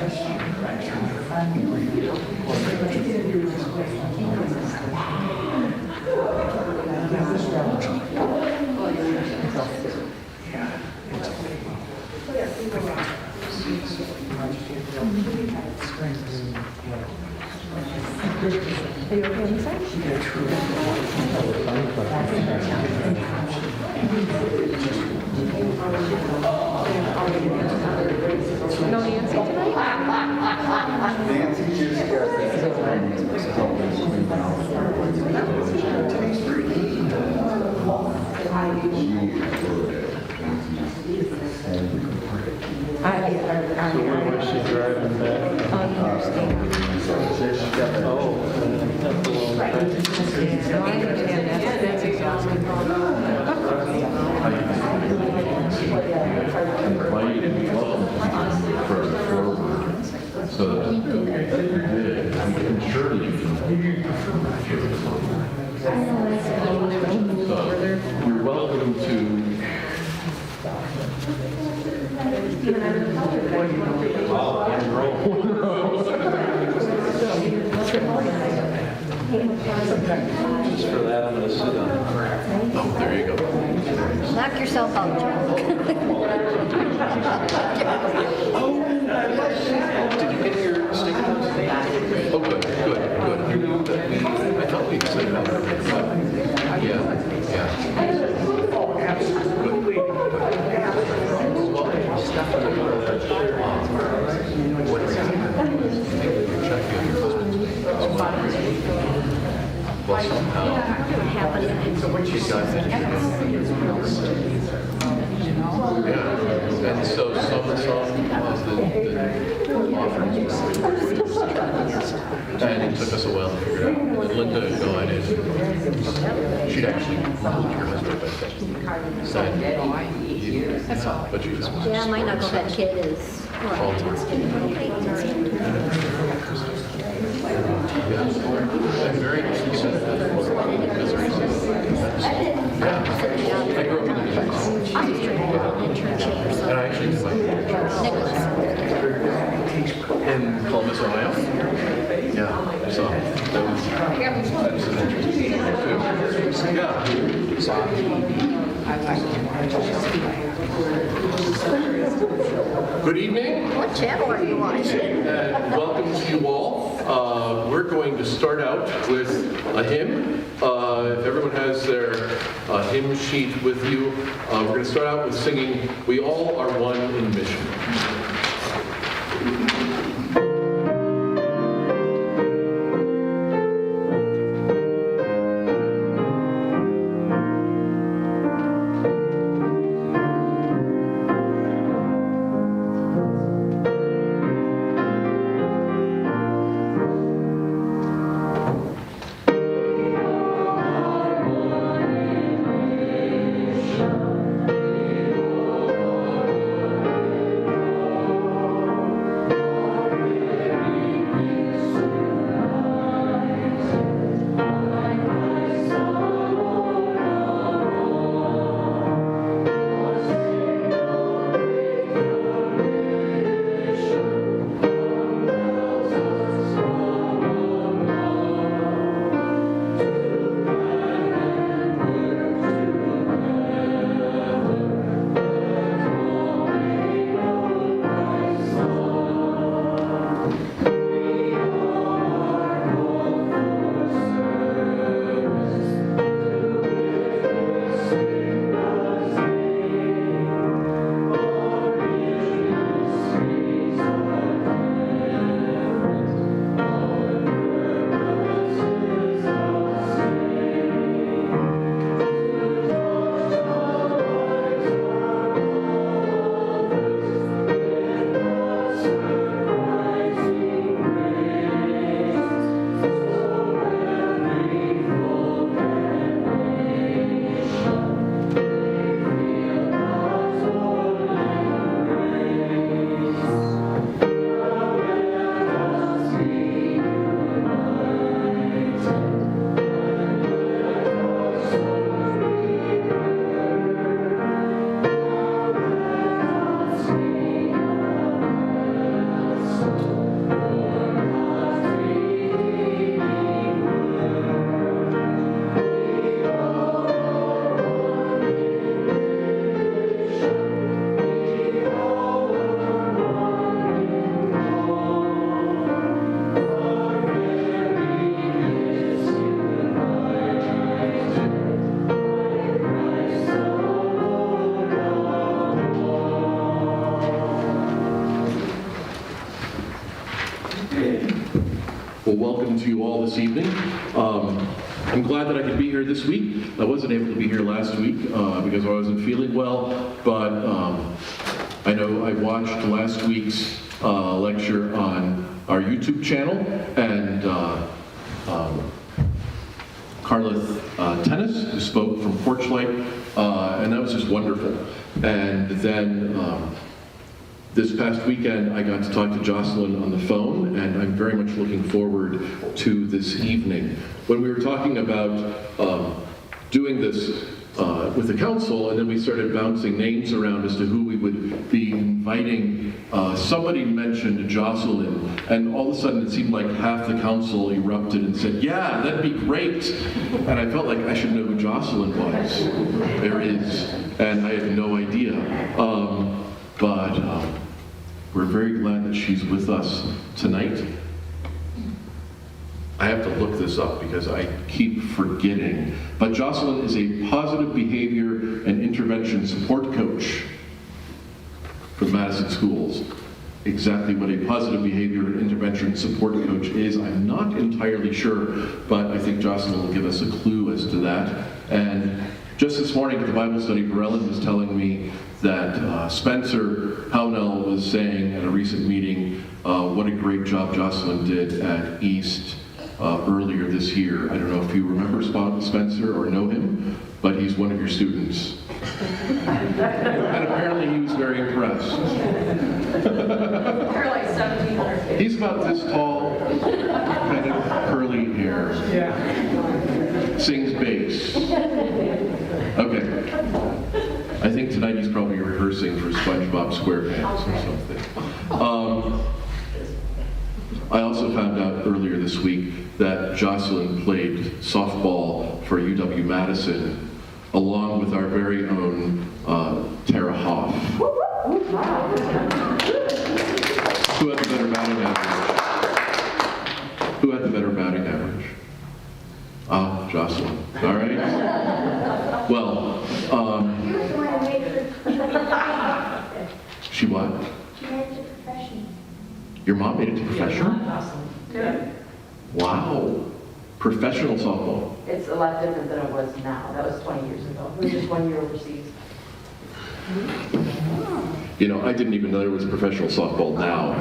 Are you okay on this side? No Nancy tonight? Nancy just got Where was she driving back? Understand. Oh, that's a long time. No, I understand that. That's exhausting. Why you didn't welcome further forward? So that if you did, I'm sure you can. So you're welcome to. Wow, and roll. Just for that, I'm going to sit on it. Oh, there you go. Knock yourself out, Joe. Did you get your stickers? Oh, good. You knew that I thought we said that. Yeah. What is it? Check your husband's name. Well, somehow, she's got that. Yeah, and so some of the offerings were and it took us a while to figure it out. And Linda had gone in, she'd actually moved your husband by said, that's all. But she just was. Yeah, my knucklehead kid is. All time. Yeah. I'm very considerate of because yeah. I grew up in the United States. And I actually did my in Columbus, Ohio. Yeah, so that was an interesting thing too. Yeah. Good evening. What channel are you watching? And welcome to you all. We're going to start out with a hymn. If everyone has their hymn sheet with you, we're going to start out with singing "We All Are One in Mission." Well, welcome to you all this evening. I'm glad that I could be here this week. I wasn't able to be here last week because I wasn't feeling well, but I know I watched last week's lecture on our YouTube channel, and Carla Tennis, who spoke from Porchlight, and that was just wonderful. And then this past weekend, I got to talk to Jocelyn on the phone, and I'm very much looking forward to this evening. When we were talking about doing this with the council, and then we started bouncing names around as to who we would be inviting, somebody mentioned Jocelyn, and all of a sudden it seemed like half the council erupted and said, yeah, that'd be great. And I felt like I should know who Jocelyn was. There is, and I had no idea. But we're very glad that she's with us tonight. I have to look this up because I keep forgetting. But Jocelyn is a positive behavior and intervention support coach for the Madison schools. Exactly what a positive behavior and intervention support coach is, I'm not entirely sure, but I think Jocelyn will give us a clue as to that. And just this morning at the Bible study, Varellen was telling me that Spencer Pownell was saying at a recent meeting what a great job Jocelyn did at East earlier this year. I don't know if you remember Spencer or know him, but he's one of your students. And apparently he was very impressed. They're like 1,700 kids. He's about this tall, kind of curly hair. Yeah. Sings bass. Okay. I think tonight he's probably rehearsing for SpongeBob SquarePants or something. I also found out earlier this week that Jocelyn played softball for UW Madison, along with our very own Tara Hoff. Who had the better batting average? Who had the better batting average? Ah, Jocelyn. All right. Well, she what? She went to professional. Your mom made it to professional? Yeah. Wow. Professional softball. It's a lot different than it was now. That was 20 years ago. We were just 1 year overseas. You know, I didn't even know there was professional softball now.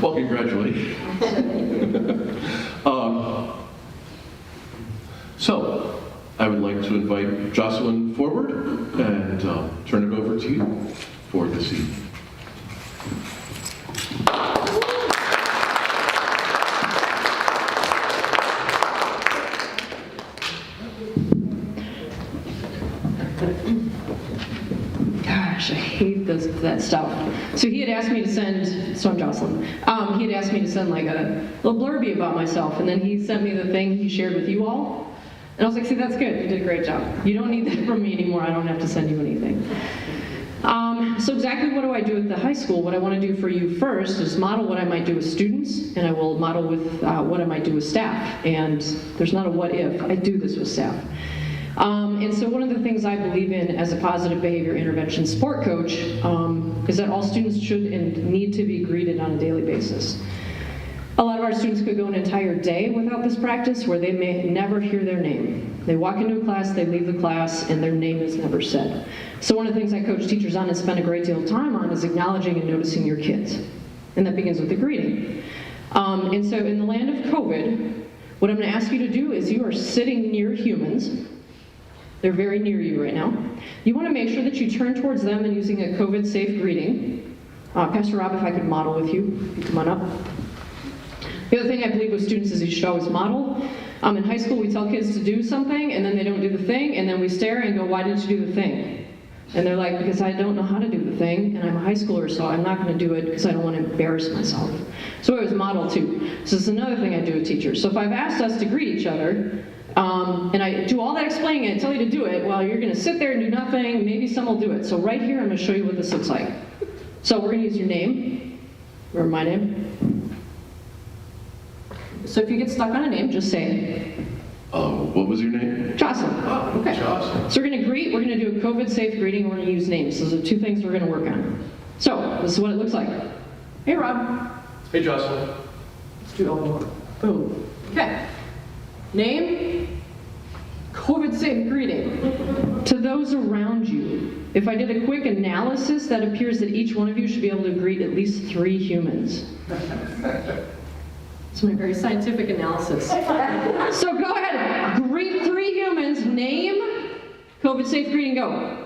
Well, congratulations. So, I would like to invite Jocelyn forward and turn it over to you for this evening. Gosh, I hate that stuff. So he had asked me to send, so I'm Jocelyn. He had asked me to send like a little blurby about myself, and then he sent me the thing he shared with you all. And I was like, see, that's good. You did a great job. You don't need that from me anymore. I don't have to send you anything. So exactly what do I do at the high school? What I want to do for you first is model what I might do with students, and I will model with what I might do with staff. And there's not a what if. I do this with staff. And so one of the things I believe in as a positive behavior intervention support coach is that all students should and need to be greeted on a daily basis. A lot of our students could go an entire day without this practice where they may never hear their name. They walk into a class, they leave the class, and their name is never said. So one of the things I coach teachers on and spend a great deal of time on is acknowledging and noticing your kids. And that begins with the greeting. And so in the land of COVID, what I'm going to ask you to do is you are sitting near humans. They're very near you right now. You want to make sure that you turn towards them and using a COVID-safe greeting. Pastor Rob, if I could model with you, come on up. The other thing I believe with students is you should always model. In high school, we tell kids to do something, and then they don't do the thing, and then we stare and go, why didn't you do the thing? And they're like, because I don't know how to do the thing, and I'm a high schooler, so I'm not going to do it because I don't want to embarrass myself. So I always model too. So this is another thing I do with teachers. So if I've asked us to greet each other, and I do all that explaining and I tell you to do it, well, you're going to sit there and do nothing, maybe some will do it. So right here, I'm going to show you what this looks like. So we're going to use your name, or my name. So if you get stuck on a name, just say it. What was your name? Jocelyn. Oh, Okay. Jocelyn. So we're going to greet, we're going to do a COVID-safe greeting, and we're going to use names. Those are two things we're going to work on. So, this is what it looks like. Hey, Rob. Hey, Jocelyn. Let's do all more. Boom. Okay. Name, COVID-safe greeting. To those around you, if I did a quick analysis, that appears that each one of you should be able to greet at least 3 humans. It's my very scientific analysis. So go ahead, greet 3 humans, name, COVID-safe greeting, go.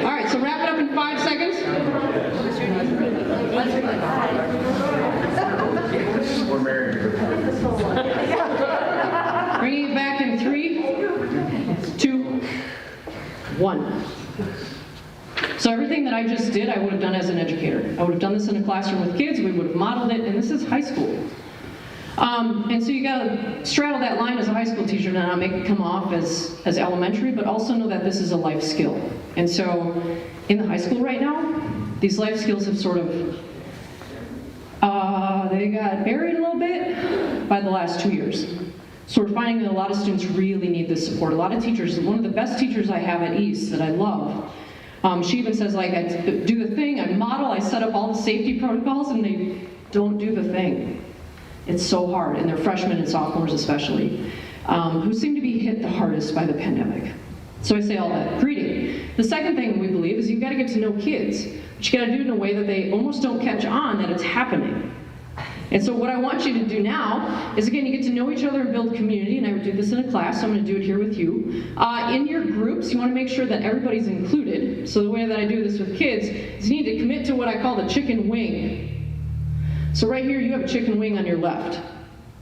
All right, so wrap it up in 5 seconds. We're married. Bringing it back in 3, 2, 1. So everything that I just did, I would have done as an educator. I would have done this in a classroom with kids, we would have modeled it, and this is high school. And so you gotta straddle that line as a high school teacher to not make it come off as elementary, but also know that this is a life skill. And so in the high school right now, these life skills have sort of, they got buried a little bit by the last 2 years. So we're finding that a lot of students really need this support. A lot of teachers, one of the best teachers I have at East that I love, she even says, like, I do the thing, I model, I set up all the safety protocols, and they don't do the thing. It's so hard, and they're freshmen and sophomores especially, who seem to be hit the hardest by the pandemic. So I say all that. Greeting. The second thing we believe is you've got to get to know kids, but you got to do it in a way that they almost don't catch on that it's happening. And so what I want you to do now is, again, you get to know each other and build community, and I would do this in a class, so I'm going to do it here with you. In your groups, you want to make sure that everybody's included. So the way that I do this with kids is you need to commit to what I call the chicken wing. So right here, you have a chicken wing on your left.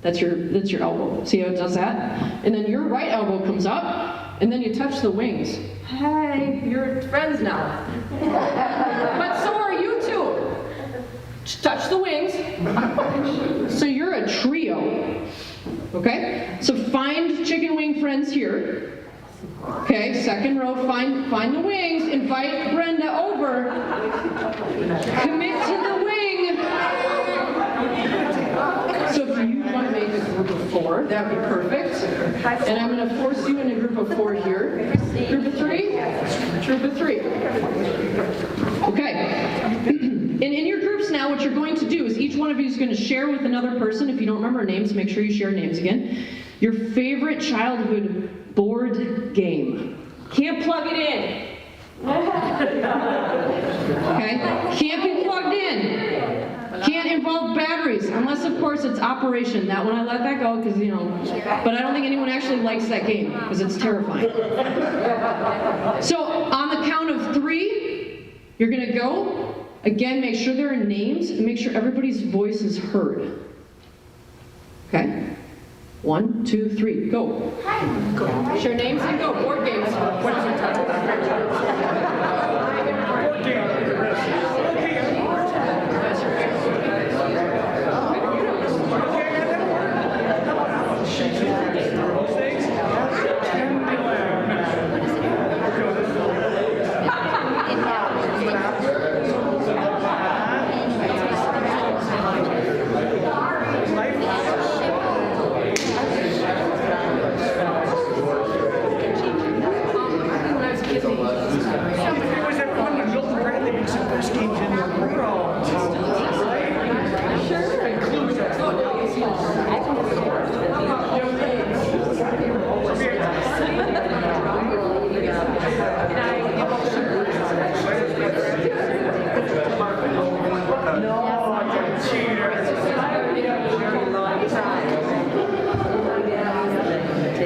That's your elbow. See how it does that? And then your right elbow comes up, and then you touch the wings. Hey, you're friends now. But so are you two. Touch the wings. So you're a trio. Okay? So find chicken wing friends here. Okay, second row, find the wings. Invite Brenda over. Commit to the wing. So if you want to make a group of 4, that would be perfect. And I'm going to force you in a group of 4 here. Group of 3? Group of 3. Okay. And in your groups now, what you're going to do is each one of you is going to share with another person. If you don't remember names, make sure you share names again. Your favorite childhood board game. Can't plug it in. Okay? Can't be plugged in. Can't involve batteries, unless of course it's Operation. That one I let that go because, but I don't think anyone actually likes that game because it's terrifying. So on the count of 3, you're going to go. Again, make sure there are names and make sure everybody's voice is heard. Okay? 1, 2, 3, go. Share names and go. Board games. What is your title?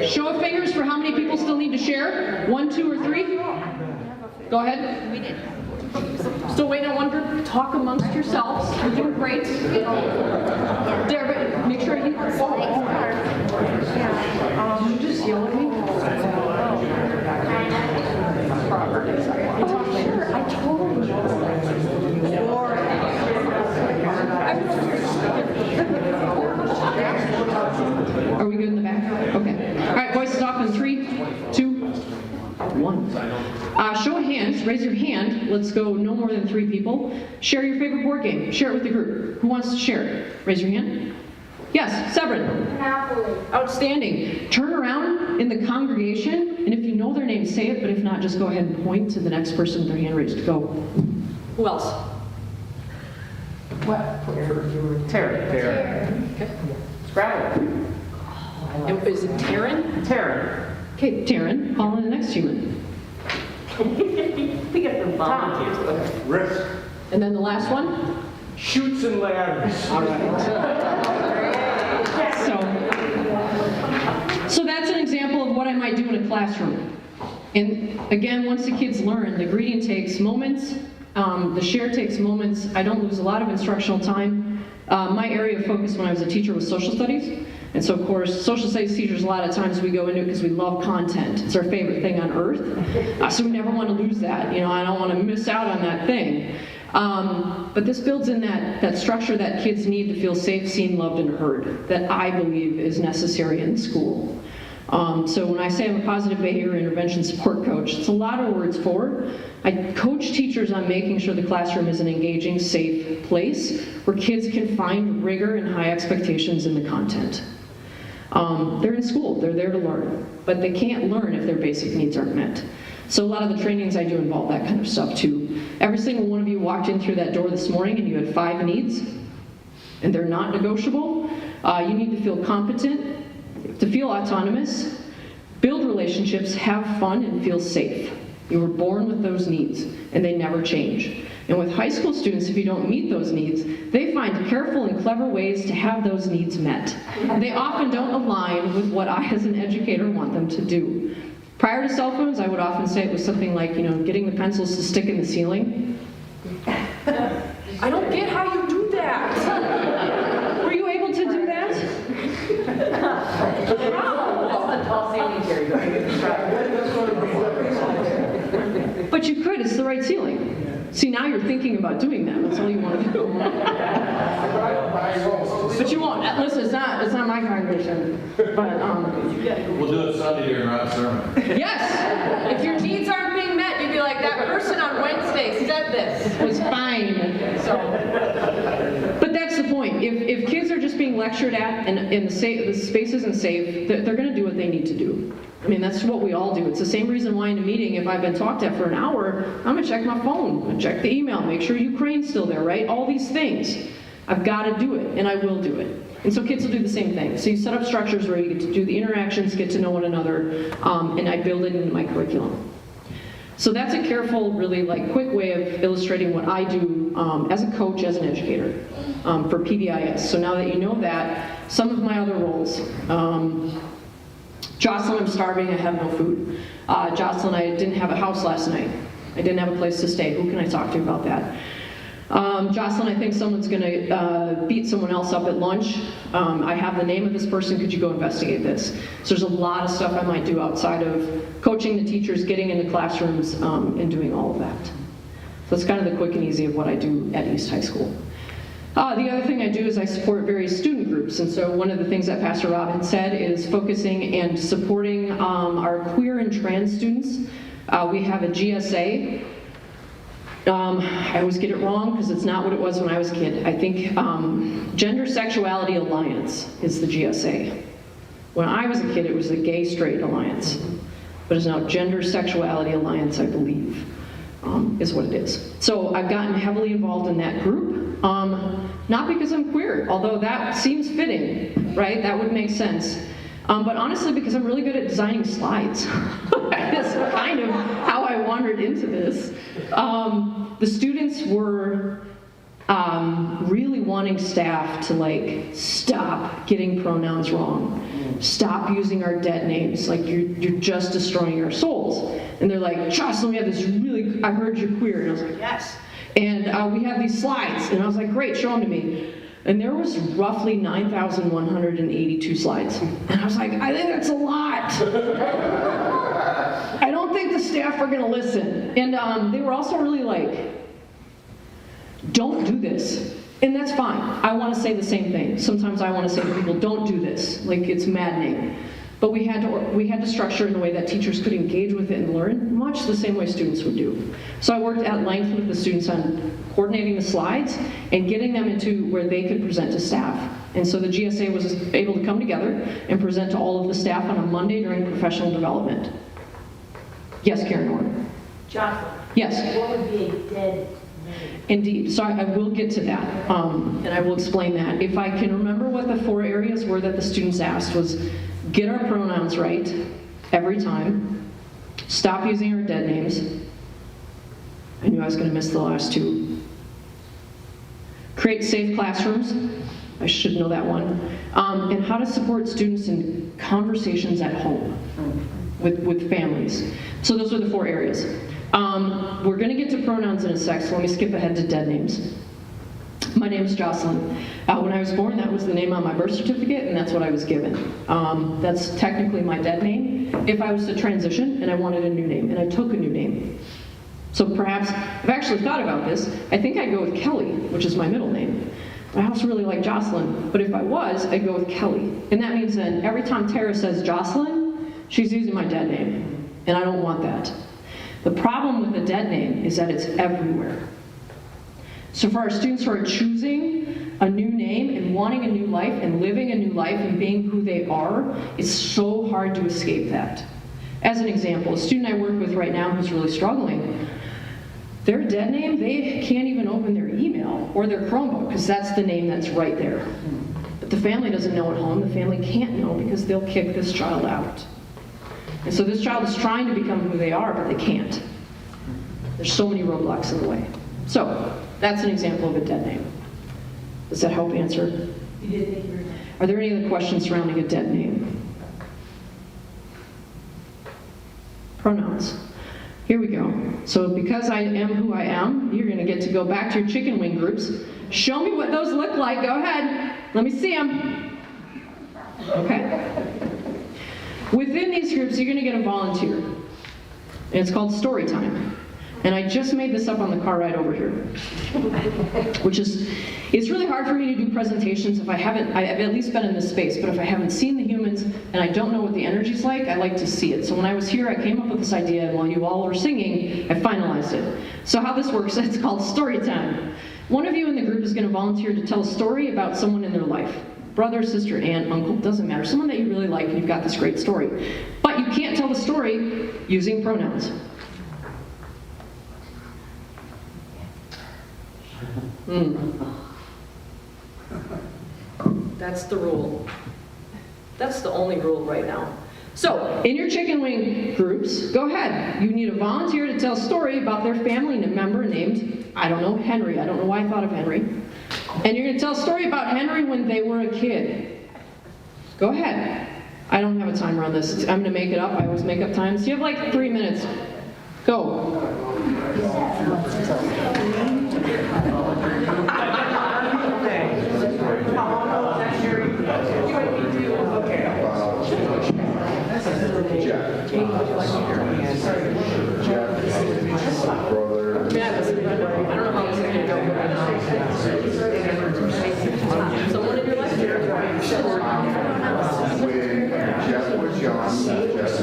Show of fingers for how many people still need to share. 1, 2, or 3? Go ahead. We did. Still waiting on one group. Talk amongst yourselves. You're doing great. Everybody, make sure you. You just yell at me. Sure, I totally Are we good in the back? Okay. All right, voices off in 3, 2, 1. Show of hands. Raise your hand. Let's go no more than 3 people. Share your favorite board game. Share it with the group. Who wants to share it? Raise your hand. Yes, Severin. Monopoly. Outstanding. Turn around in the congregation, and if you know their name, say it, but if not, just go ahead and point to the next person with their hand raised. Go. Who else? What? Terry. Scrabble. Is it Taryn? Terry. Okay, Taryn. Call in the next human. We get the volunteers. Risk. And then the last one? Shoots and ladders. So that's an example of what I might do in a classroom. And again, once the kids learn, the greeting takes moments, the share takes moments. I don't lose a lot of instructional time. My area of focus when I was a teacher was social studies. And so, of course, social studies teachers, a lot of times we go into it because we love content. It's our favorite thing on earth. So we never want to lose that. You know, I don't want to miss out on that thing. But this builds in that structure that kids need to feel safe, seen, loved, and heard, that I believe is necessary in school. So when I say I'm a positive behavior intervention support coach, it's a lot of words for. I coach teachers on making sure the classroom is an engaging, safe place where kids can find rigor and high expectations in the content. They're in school, they're there to learn, but they can't learn if their basic needs aren't met. So a lot of the trainings I do involve that kind of stuff too. Every single one of you walked in through that door this morning and you had 5 needs, and they're not negotiable. You need to feel competent, to feel autonomous, build relationships, have fun, and feel safe. You were born with those needs, and they never change. And with high school students, if you don't meet those needs, they find careful and clever ways to have those needs met. They often don't align with what I as an educator want them to do. Prior to cell phones, I would often say it was something like, getting the pencils to stick in the ceiling. I don't get how you do that. Were you able to do that? That's the tall ceiling, Terry. But you could, it's the right ceiling. See, now you're thinking about doing that. That's all you want to do. But you won't. Listen, it's not my congregation. But We'll do it Sunday during our sermon. yes, if your needs aren't being met, you'd be like, that person on Wednesday said this was fine. But that's the point. If kids are just being lectured at and the space isn't safe, they're going to do what they need to do. I mean, that's what we all do. It's the same reason why in a meeting, if I've been talked at for an hour, I'm going to check my phone, I'm going to check the email, make sure Ukraine's still there, right? All these things. I've got to do it, and I will do it. And so kids will do the same thing. So you set up structures where you get to do the interactions, get to know one another, and I build it into my curriculum. So that's a careful, really quick way of illustrating what I do as a coach, as an educator for PBIS. So now that you know that, some of my other roles. Jocelyn, I'm starving, I have no food. Jocelyn, I didn't have a house last night. I didn't have a place to stay. Who can I talk to about that? Jocelyn, I think someone's going to beat someone else up at lunch. I have the name of this person. Could you go investigate this? So there's a lot of stuff I might do outside of coaching the teachers, getting into classrooms, and doing all of that. So that's kind of the quick and easy of what I do at East High School. The other thing I do is I support various student groups, and so one of the things that Pastor Rob had said is focusing and supporting our queer and trans students. We have a GSA. I always get it wrong because it's not what it was when I was a kid. I think Gender Sexuality Alliance is the GSA. When I was a kid, it was the Gay Straight Alliance, but it's now Gender Sexuality Alliance, I believe, is what it is. So I've gotten heavily involved in that group. Not because I'm queer, although that seems fitting, right? That would make sense. But honestly, because I'm really good at designing slides. That's kind of how I wandered into this. The students were really wanting staff to stop getting pronouns wrong. Stop using our dead names. You're just destroying our souls. And they're like, Jocelyn, we have this I heard you're queer. And I was like, yes. And we had these slides, and I was like, great, show them to me. And there was roughly 9,182 slides. And I was like, I think that's a lot. I don't think the staff are gonna listen. And they were also really like, don't do this. And that's fine. I want to say the same thing. Sometimes I want to say to people, don't do this. Like, it's maddening. But we had to structure it in a way that teachers could engage with it and learn, much the same way students would do. So I worked at length with the students on coordinating the slides and getting them into where they could present to staff. And so the GSA was able to come together and present to all of the staff on a Monday during professional development. Yes, Karen Orr. Jocelyn, Yes. what would be a dead name? Indeed. So I will get to that, and I will explain that. If I can remember what the 4 areas were that the students asked was, get our pronouns right every time, stop using our dead names. I knew I was going to miss the last 2. Create safe classrooms. I should know that one. And how to support students in conversations at home with families. So those are the 4 areas. We're going to get to pronouns in a sec, so let me skip ahead to dead names. My name is Jocelyn. When I was born, that was the name on my birth certificate, and that's what I was given. That's technically my dead name. If I was to transition and I wanted a new name, and I took a new name. So perhaps, I've actually thought about this, I think I'd go with Kelly, which is my middle name. I also really like Jocelyn, but if I was, I'd go with Kelly. And that means then every time Tara says Jocelyn, she's using my dead name, and I don't want that. The problem with the dead name is that it's everywhere. So for our students who are choosing a new name and wanting a new life and living a new life and being who they are, it's so hard to escape that. As an example, a student I work with right now who's really struggling, their dead name, they can't even open their email or their Chromebook because that's the name that's right there. But the family doesn't know at home, the family can't know because they'll kick this child out. And so this child is trying to become who they are, but they can't. There's so many roadblocks in the way. So, that's an example of a dead name. Does that help answer? You did think you were. Are there any other questions surrounding a dead name? Pronouns. Here we go. So because I am who I am, you're going to get to go back to your chicken wing groups. Show me what those look like. Go ahead. Let me see them. Okay? Within these groups, you're going to get a volunteer. And it's called story time. And I just made this up on the car ride over here. Which is, it's really hard for me to do presentations if I've at least been in this space, but if I haven't seen the humans and I don't know what the energy's like, I like to see it. So when I was here, I came up with this idea, and while you all were singing, I finalized it. So how this works, it's called story time. One of you in the group is going to volunteer to tell a story about someone in their life. Brother, sister, aunt, uncle, doesn't matter. Someone that you really like and you've got this great story. But you can't tell the story using pronouns. That's the rule. That's the only rule right now. So, in your chicken wing groups, go ahead. You need a volunteer to tell a story about their family member named, I don't know, Henry. I don't know why I thought of Henry. And you're going to tell a story about Henry when they were a kid. Go ahead. I don't have a timer on this. I'm going to make it up. I always make up times. You have like 3 minutes. Go. Someone in your life? When Jeff was young, Jeff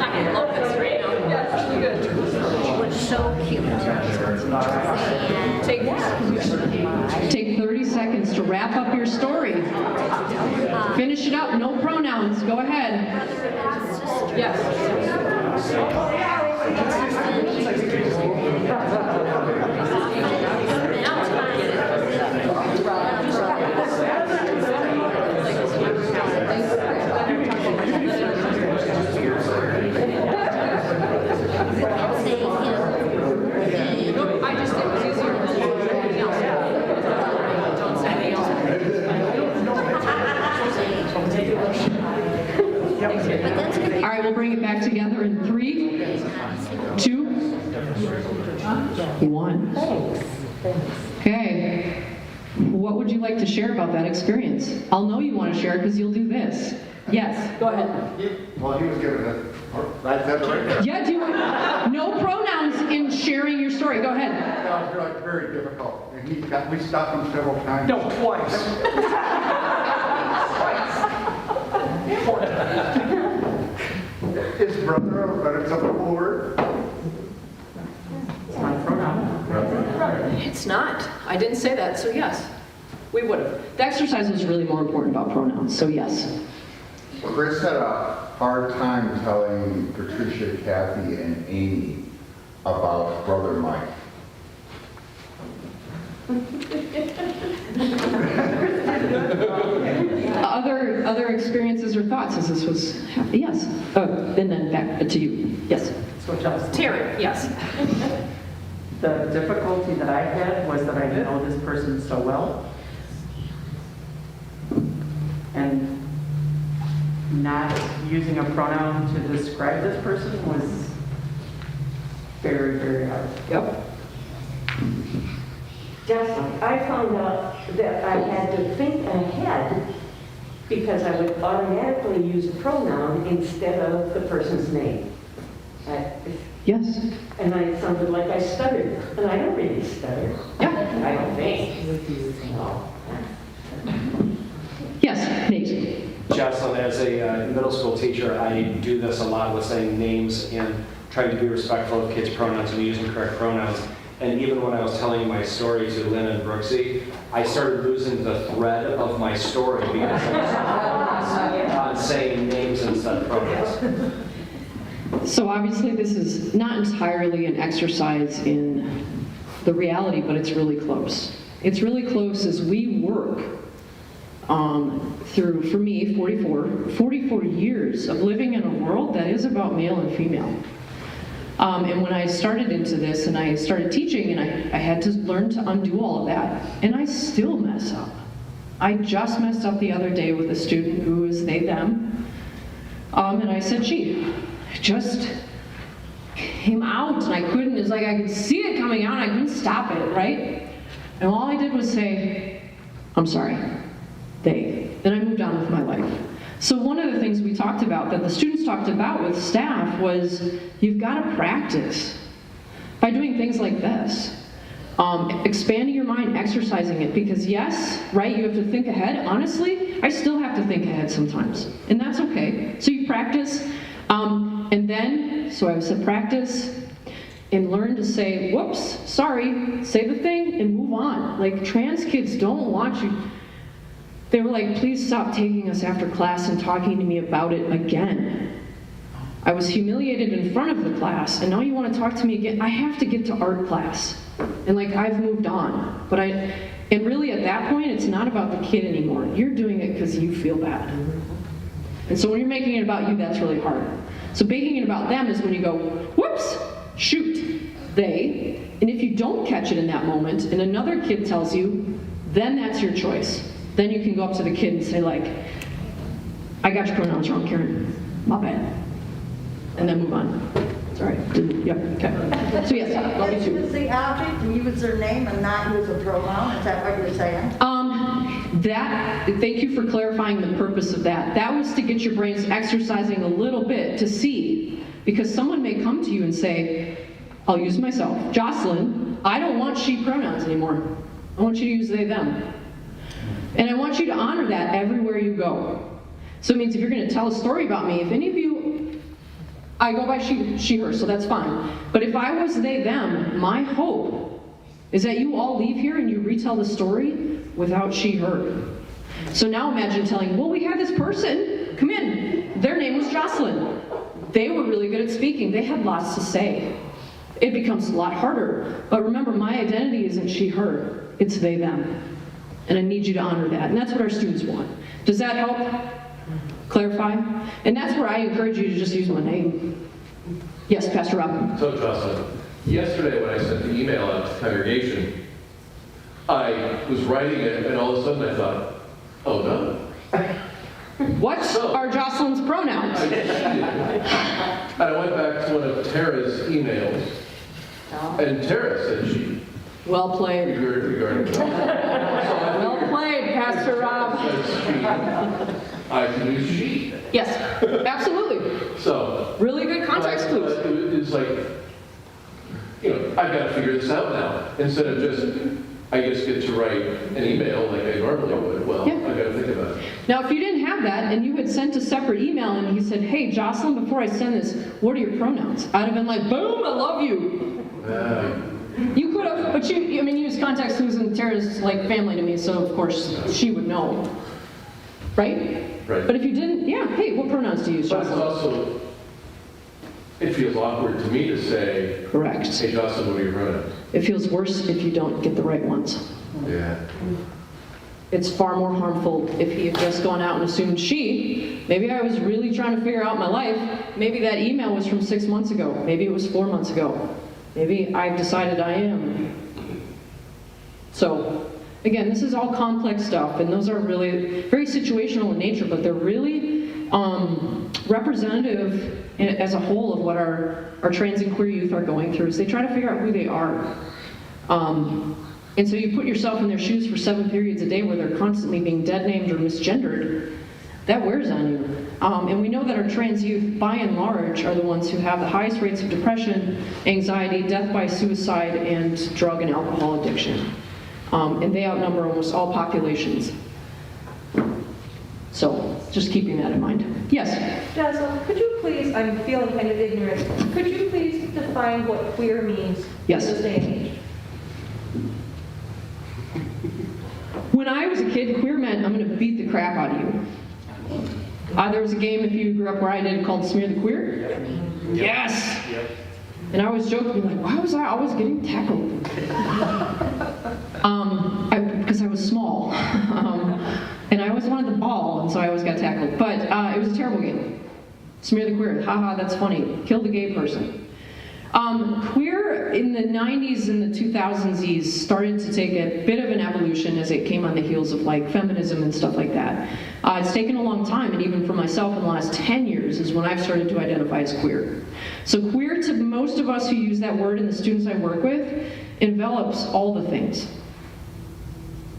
I love this right now. Yeah, good. seconds to wrap up your story. Finish it up, no pronouns, go ahead. Yes. I just think it was easier to do anything else. Don't say anything else. All right, we'll bring it back together in 3, 2, 1. Okay. What would you like to share about that experience? I'll know you want to share because you'll do this. Yes, go ahead. Well, he was giving it, that's it right there. Yeah, do no pronouns in sharing your story. Go ahead. That was like very difficult. And we stopped him several times. No, twice. His brother, but it's a cool word. It's my pronoun. It's not. I didn't say that, so yes. We would have. The exercise was really more important about pronouns, so yes. Chris had a hard time telling Patricia, Kathy, and Amy about Brother Mike. Other experiences or thoughts as this was happening? Yes. And then back to you. Yes. So Jocelyn, Terry, yes. the difficulty that I had was that I know this person so well. And not using a pronoun to describe this person was very, very hard. Yep. Jocelyn, I found out that I had to think ahead because I would automatically use a pronoun instead of the person's name. Yes. And I sounded like I stuttered, and I don't really stutter. Yeah. I don't think. No. Yes, Nate. Jocelyn, as a middle school teacher, I do this a lot with saying names and trying to be respectful of kids' pronouns and using correct pronouns. And even when I was telling my story to Lynn and Brooksy, I started losing the thread of my story because I was saying names instead of pronouns. So obviously this is not entirely an exercise in the reality, but it's really close. It's really close as we work through, for me, 44 years of living in a world that is about male and female. And when I started into this and I started teaching and I had to learn to undo all of that, and I still mess up. I just messed up the other day with a student who is they, them, and I said she. It just came out and I couldn't, it's like I could see it coming out and I couldn't stop it, right? And all I did was say, I'm sorry, they. Then I moved on with my life. So one of the things we talked about, that the students talked about with staff, was you've got to practice by doing things like this. Expanding your mind, exercising it, because yes, right, you have to think ahead. Honestly, I still have to think ahead sometimes, and that's okay. So you practice, and then, so I said practice, and learn to say, whoops, sorry, say the thing, and move on. Like, trans kids don't want you. They were like, please stop taking us after class and talking to me about it again. I was humiliated in front of the class, and now you want to talk to me again? I have to get to art class. And like, I've moved on. And really at that point, it's not about the kid anymore. You're doing it because you feel bad. And so when you're making it about you, that's really hard. So making it about them is when you go, whoops, shoot, they. And if you don't catch it in that moment, and another kid tells you, then that's your choice. Then you can go up to the kid and say like, I got your pronouns wrong, Karen. My bad. And then move on. Sorry. Yep. Okay. So yes, love you too. Use the object, use their name and not use a pronoun, is that what you're saying? Thank you for clarifying the purpose of that. That was to get your brains exercising a little bit to see, because someone may come to you and say, I'll use myself, Jocelyn, I don't want she pronouns anymore. I want you to use they, them. And I want you to honor that everywhere you go. So it means if you're going to tell a story about me, if any of you, I go by she, her, so that's fine. But if I was they, them, my hope is that you all leave here and you retell the story without she, her. So now imagine telling, well, we had this person come in. Their name was Jocelyn. They were really good at speaking. They had lots to say. It becomes a lot harder. But remember, my identity isn't she, her. It's they, them. And I need you to honor that. And that's what our students want. Does that help clarify? And that's where I encourage you to just use my name. Yes, Pastor Rob. So, Jocelyn, yesterday when I sent the email out to the congregation, I was writing it, and all of a sudden I thought, oh no. What are Jocelyn's pronouns? I cheated. And I went back to one of Tara's emails, and Tara said she. Well played. Regarding Well played, Pastor Rob. I can use she. Yes, absolutely. So. Really good context clues. It's like, I've got to figure this out now. Instead of just, I just get to write an email like I normally would. Well, Yeah. I've got to think about it. Now, if you didn't have that and you had sent a separate email and you said, hey, Jocelyn, before I send this, what are your pronouns? I'd have been like, boom, I love you. You could have, but you use context clues, and Tara's like family to me, so of course she would know. Right? Right. But if you didn't, yeah, hey, what pronouns do you use, But it's Jocelyn? also, it feels awkward to me to say, Correct. hey, Jocelyn, what are your pronouns? It feels worse if you don't get the right ones. Yeah. It's far more harmful if he had just gone out and assumed she. Maybe I was really trying to figure out my life. Maybe that email was from 6 months ago. Maybe it was 4 months ago. Maybe I've decided I am. So, again, this is all complex stuff, and those are really very situational in nature, but they're really representative as a whole of what our trans and queer youth are going through. Is they try to figure out who they are. And so you put yourself in their shoes for 7 periods a day where they're constantly being dead named or misgendered. That wears on you. And we know that our trans youth, by and large, are the ones who have the highest rates of depression, anxiety, death by suicide, and drug and alcohol addiction. And they outnumber almost all populations. So, just keeping that in mind. Yes? Jocelyn, could you please, I'm feeling kind of ignorant, could you please define what queer means Yes. in this day and age? When I was a kid, queer meant I'm going to beat the crap out of you. There was a game, if you grew up where I did, called Smear the Queer. Yep. Yes! Yep. And I was joking, like, why was I always getting tackled? Because I was small. And I always wanted the ball, and so I always got tackled. But it was a terrible game. Smear the Queer, haha, that's funny. Kill the gay person. Queer in the 90s and the 2000s started to take a bit of an evolution as it came on the heels of like feminism and stuff like that. It's taken a long time, and even for myself in the last 10 years is when I've started to identify as queer. So queer, to most of us who use that word and the students I work with, envelops all the things.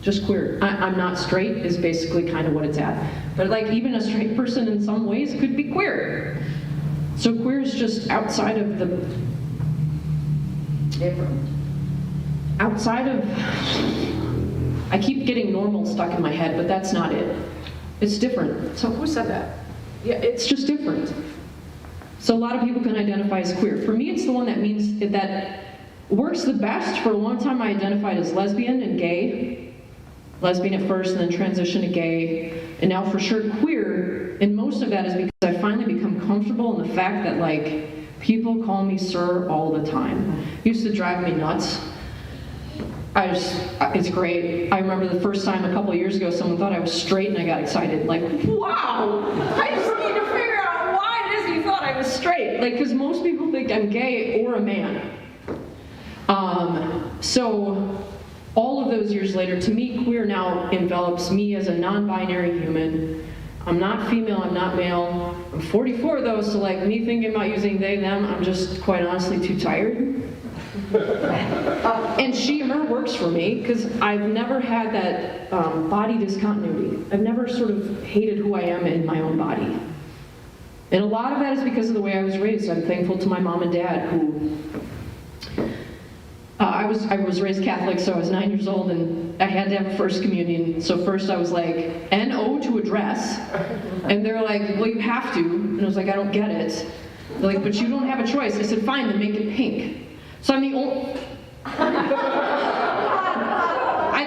Just queer. I'm not straight is basically kind of what it's at. But like even a straight person in some ways could be queer. So queer is just outside of the outside of, I keep getting normal stuck in my head, but that's not it. It's different. So who said that? Yeah, it's just different. So a lot of people can identify as queer. For me, it's the one that means that works the best. For a long time, I identified as lesbian and gay. Lesbian at first, and then transitioned to gay, and now for sure queer. And most of that is because I finally become comfortable in the fact that like people call me sir all the time. It used to drive me nuts. It's great. I remember the first time a couple of years ago, someone thought I was straight, and I got excited. Like, wow! I just need to figure out why it is you thought I was straight. Like, because most people think I'm gay or a man. So all of those years later, to me, queer now envelops me as a non-binary human. I'm not female, I'm not male. I'm 44 though, so like me thinking about using they, them, I'm just quite honestly too tired. And she, her works for me because I've never had that body discontinuity. I've never sort of hated who I am in my own body. And a lot of that is because of the way I was raised. I'm thankful to my mom and dad who, I was raised Catholic, so I was 9 years old and I had to have first communion. So first I was like, N-O to address. And they're like, well, you have to. And I was like, I don't get it. They're like, but you don't have a choice. I said, fine, then make it pink. So I'm the only... I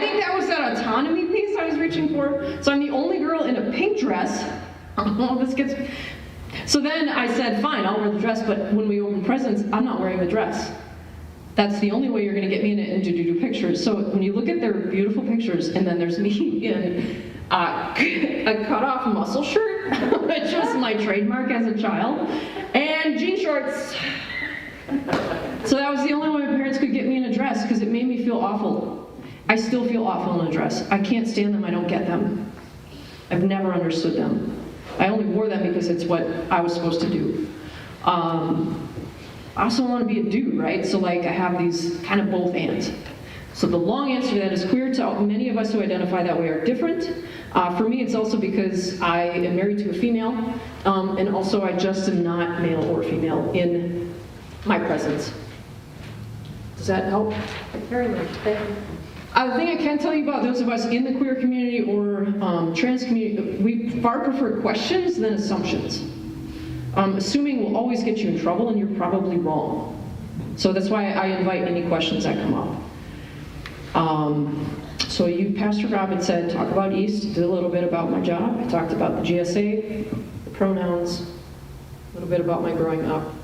think that was that autonomy I was reaching for. So I'm the only girl in a pink dress. Oh, this gets... So then I said, fine, I'll wear the dress, but when we open presents, I'm not wearing the dress. That's the only way you're going to get me in it and to do pictures. So when you look at their beautiful pictures, and then there's me in a cut-off muscle shirt, which was my trademark as a child, and jean shorts. So that was the only way my parents could get me in a dress, because it made me feel awful. I still feel awful in a dress. I can't stand them, I don't get them. I've never understood them. I only wore them because it's what I was supposed to do. I also want to be a dude, right? So like I have these kind of both ands. So the long answer to that is queer to many of us who identify that way are different. For me, it's also because I am married to a female, and also I just am not male or female in my presence. Does that help? Very much. Thank you. The thing I can tell you about those of us in the queer community or trans community, we far prefer questions than assumptions. Assuming will always get you in trouble, and you're probably wrong. So that's why I invite any questions that come up. So Pastor Rob had said, talk about East, did a little bit about my job. I talked about the GSA, the pronouns, a little bit about my growing up.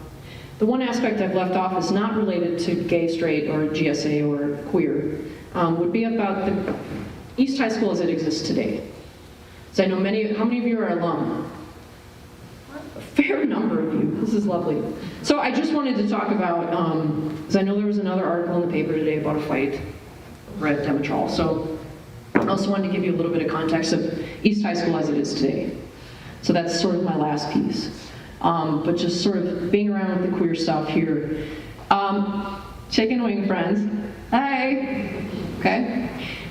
The one aspect I've left off is not related to gay, straight, or GSA, or queer. Would be about the East High School as it exists today. So I know how many of you are alum? A fair number of you. This is lovely. So I just wanted to talk about, because I know there was another article in the paper today about a fight over at Demetral. So I also wanted to give you a little bit of context of East High School as it is today. So that's sort of my last piece. But just sort of being around with the queer stuff here. Chicken wing friends. Hi. Okay.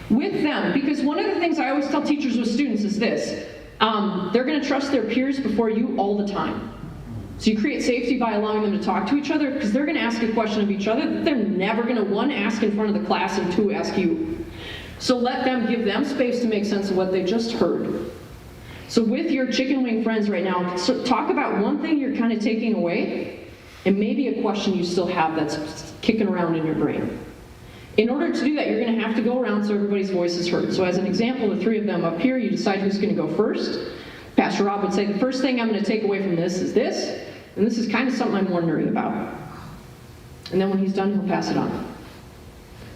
With them, because one of the things I always tell teachers with students is this. They're going to trust their peers before you all the time. So you create safety by allowing them to talk to each other, because they're going to ask a question of each other that they're never going to, one, ask in front of the class, and two, ask you. So let them, give them space to make sense of what they just heard. So with your chicken wing friends right now, talk about one thing you're kind of taking away, and maybe a question you still have that's kicking around in your brain. In order to do that, you're going to have to go around so everybody's voice is heard. So as an example, the three of them up here, you decide who's going to go first. Pastor Rob would say, the first thing I'm going to take away from this is this, and this is kind of something I'm wondering about. And then when he's done, he'll pass it on.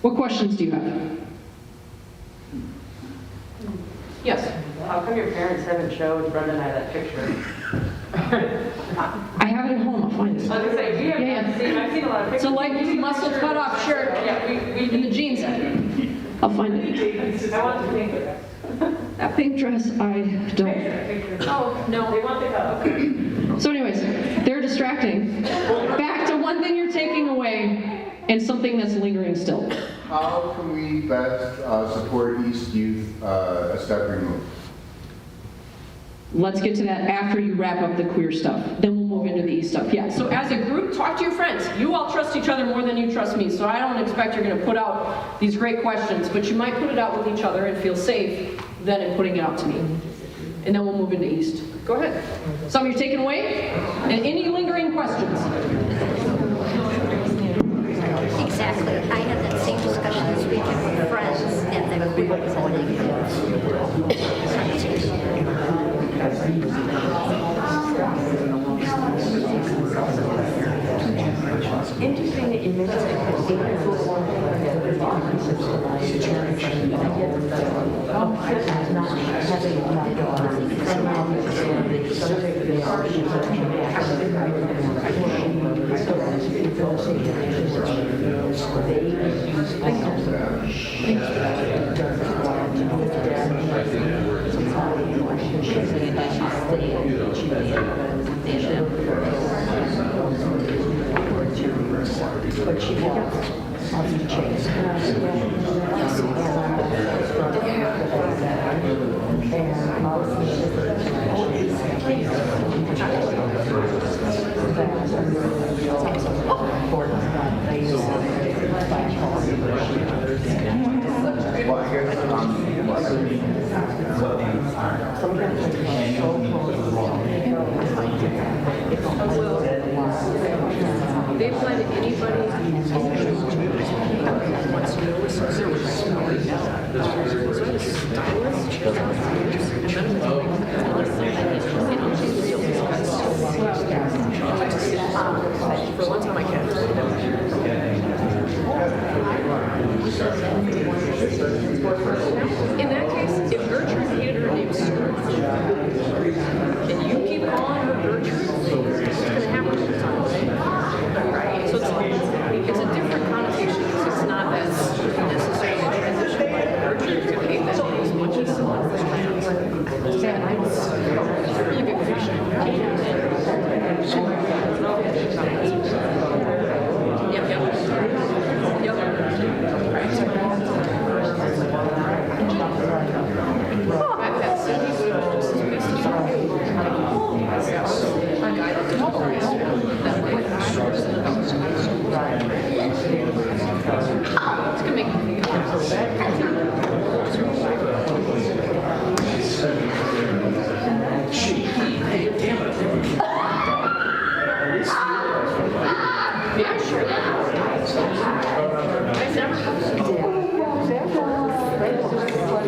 What questions do you have? Yes? How come your parents haven't showed Brenda and I that picture? I have it at home, I'll find it. I was going to say, we have seen, I've seen a lot of pictures. So like muscle cut off shirt. Yeah, we in the jeans. I'll find it. I want the pink dress. That pink dress, I don't. Oh, no, they want the cut. Okay. So anyways, they're distracting. Back to one thing you're taking away and something that's lingering still. How can we best support East Youth a step removed? Let's get to that after you wrap up the queer stuff. Then we'll move into the East stuff. Yeah, so as a group, talk to your friends. You all trust each other more than you trust me, so I don't expect you're going to put out these great questions, but you might put it out with each other and feel safe then in putting it out to me. And then we'll move into East. Go ahead. Some you're taking away? And any lingering questions? Exactly. I had that same discussion this weekend with friends at the queer Interesting that you mentioned that even for one but she They apply to anybody wants to know what's the stylist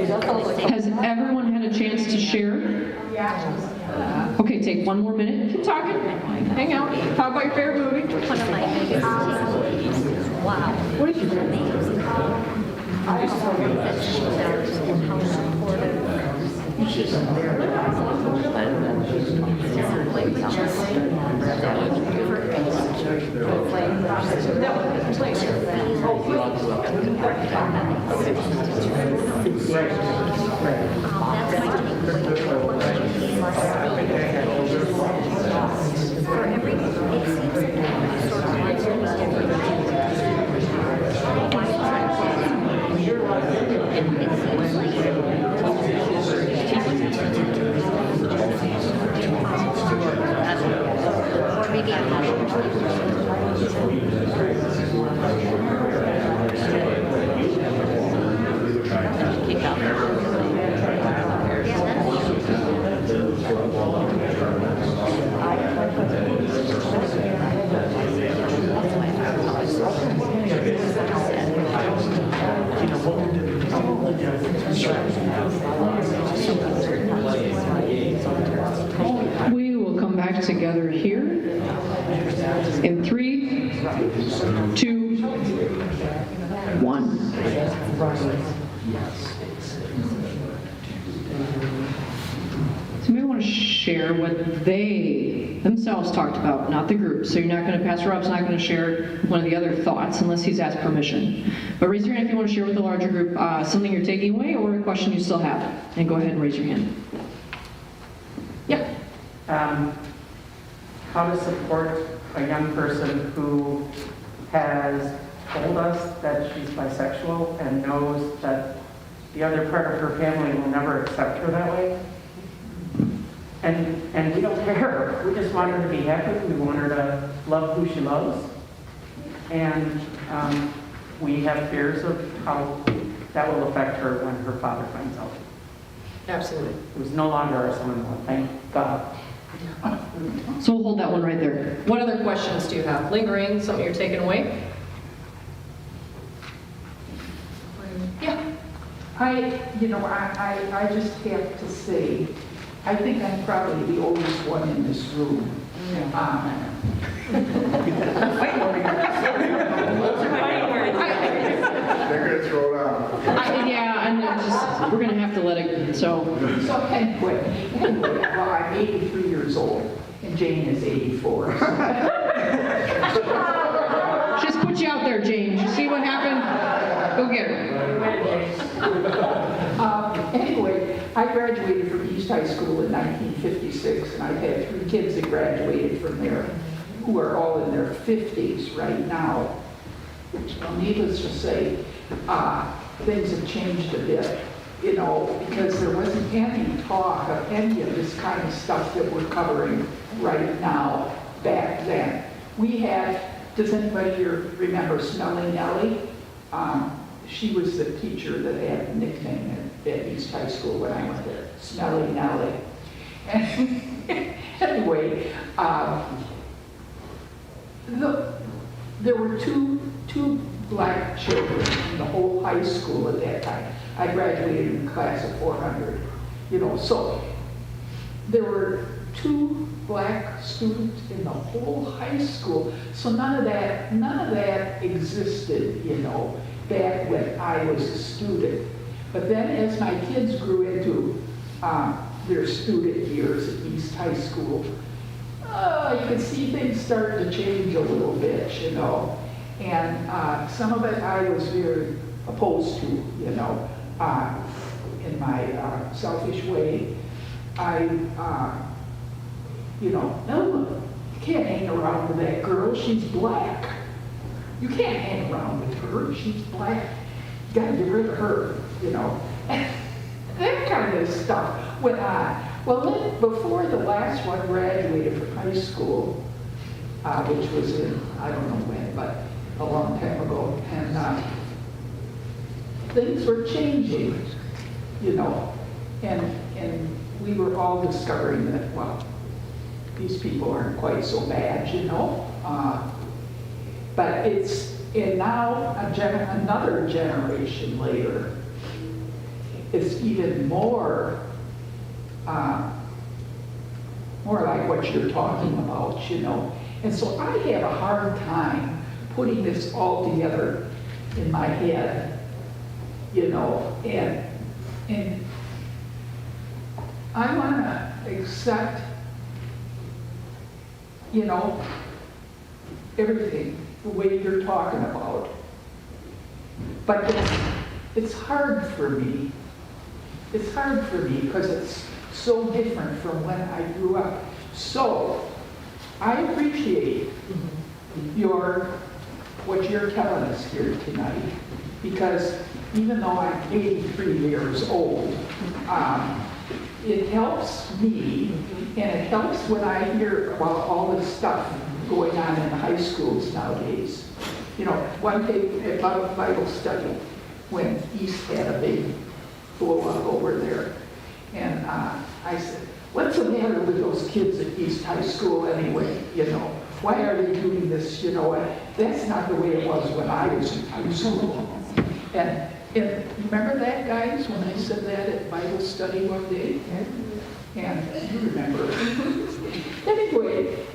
Has everyone had a chance to share? Okay, take one more minute. Keep talking. Hang out. Talk about your favorite movie. One of my biggest wow. What did you do? That she felt and how supportive she's very for every it seems sort of like or maybe I'm not kick out. We will come back together here in 3, 2, 1. So maybe want to share what they themselves talked about, not the group. So you're not going to, Pastor Rob's not going to share one of the other thoughts unless he's asked permission. But raise your hand if you want to share with the larger group something you're taking away or a question you still have. And go ahead and raise your hand. Yeah. How to support a young person who has told us that she's bisexual and knows that the other part of her family will never accept her that way. And we don't care. We just want her to be happy. We want her to love who she loves. And we have fears of how that will affect her when her father finds out. Absolutely. Who's no longer our son-in-law, thank God. So we'll hold that one right there. What other questions do you have? Lingering, something you're taking away? Yeah. I just have to say, I think I'm probably the oldest one in this room. They're gonna throw it out. Yeah, and we're going to have to let it, so. So anyway, well, I'm 83 years old, and Jane is 84. Just put you out there, Jane. You see what happened? Go get her. Anyway, I graduated from East High School in 1956, and I've had 3 kids that graduated from there who are all in their 50s right now. Well, needless to say, things have changed a bit, because there wasn't any talk of any of this kind of stuff that we're covering right now back then. We had, does anybody here remember Smelly Nellie? She was the teacher that had a nickname at East High School when I went there, Smelly Nellie. And anyway, there were two black children in the whole high school at that time. I graduated in the class of 400, so there were 2 black students in the whole high school. So none of that existed, back when I was a student. But then as my kids grew into their student years at East High School, you could see things start to change a little bit, And some of it I was very opposed to, in my selfish way. No, you can't hang around with that girl. She's black. You can't hang around with her. She's black. You got to get rid of her, That kind of stuff went on. Well, then, before the last one graduated from high school, which was in, I don't know when, but a long time ago, and things were changing, and we were all discovering that, well, these people aren't quite so bad, but it's, and now another generation later, it's even more like what you're talking about, you know. And so I have a hard time putting this all together in my head, you know, and I want to accept, you know, everything, the way you're talking about. But it's hard for me. It's hard for me because it's so different from when I grew up. So I appreciate what you're telling us here tonight, because even though I'm 83 years old, it helps me, and it helps when I hear about all this stuff going on in high schools nowadays. You know, one day at Bible study, when East had a big blow up over there, and I said, what's the matter with those kids at East High School anyway? You know, why are they doing this? You know, that's not the way it was when I was in high school. And remember that, guys, when I said that at Bible study one day? And you remember. Anyway,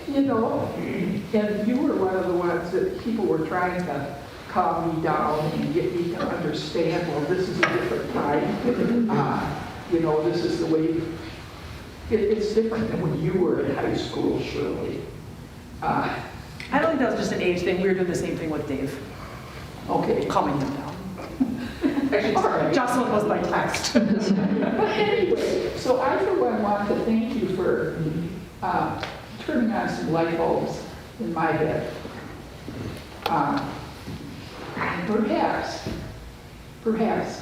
you know, and you were one of the ones that people were trying to calm me down and get me to understand, well, this is a different time. You know, this is the way, it's different than when you were in high school, Shirley. I don't think that was just an age thing. We were doing the same thing with Dave. Okay. Calming him down. All right. Jocelyn was by text. But anyway, so I for one want to thank you for turning on some light bulbs in my head. Perhaps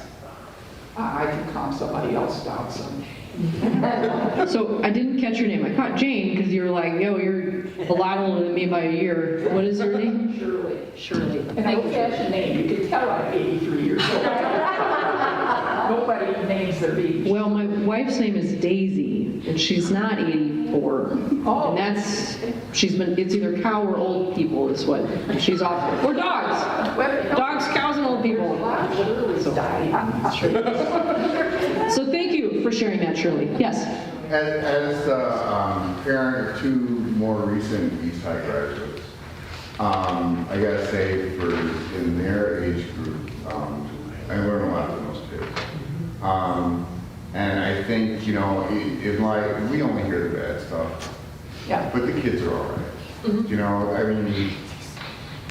I can calm somebody else down someday. So I didn't catch your name. I caught Jane because you were like, yo, you're a lot older than me by a year. What is your name? Shirley. Shirley. An old-fashioned name. You can tell I'm 83 years old. Nobody names their baby. Well, my wife's name is Daisy, and she's not 84. Oh. And it's either cow or old people is what she's off. Or dogs. Dogs, cows, and old people. So thank you for sharing that, Shirley. Yes? As the parent of two more recent East High graduates, I gotta say, in their age group, I learn a lot from those kids. And I think, you know, in life, we only hear the bad stuff. Yeah. But the kids are all right. Mm-hmm. You know, I mean,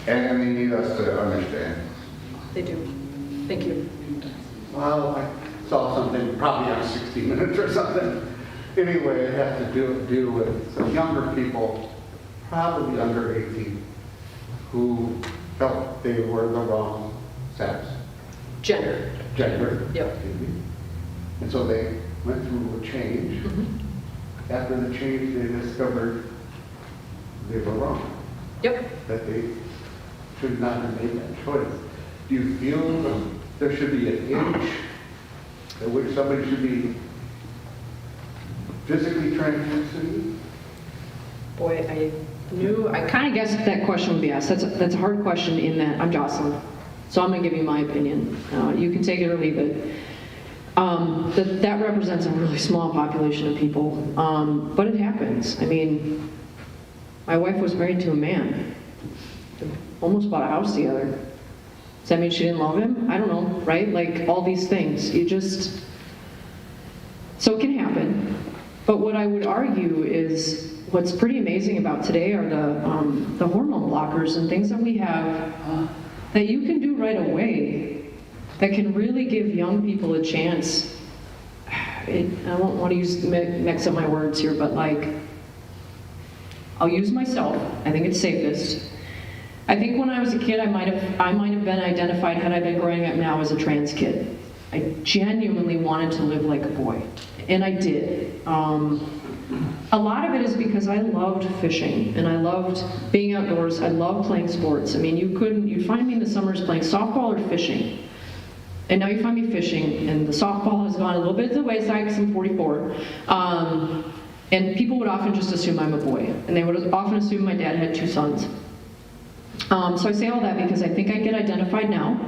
and they need us to understand. They do. Thank you. Well, I saw something probably on 60 Minutes or something. Anyway, it had to do with some younger people, probably under 18, who felt they were the wrong sex. Gender. Gender. Yep. And so they went through a change. After the change, they discovered they were wrong. Yep. That they should not have made that choice. Do you feel that there should be an age at which somebody should be physically transitioning? Boy, I kind of guessed that question would be asked. That's a hard question in that I'm Jocelyn. So I'm going to give you my opinion. You can take it or leave it. That represents a really small population of people. But it happens. I mean, my wife was married to a man. Almost bought a house together. Does that mean she didn't love him? I don't know, right? Like all these things. So it can happen. But what I would argue is what's pretty amazing about today are the hormone blockers and things that we have that you can do right away that can really give young people a chance. I don't want to mix up my words here, but like, I'll use myself. I think it's safest. I think when I was a kid, I might have been identified, had I been growing up now, as a trans kid. I genuinely wanted to live like a boy, and I did. A lot of it is because I loved fishing, and I loved being outdoors. I loved playing sports. I mean, you'd find me in the summers playing softball or fishing. And now you find me fishing, and the softball has gone a little bit to the wayside because I'm 44. And people would often just assume I'm a boy, and they would often assume my dad had two sons. So I say all that because I think I get identified now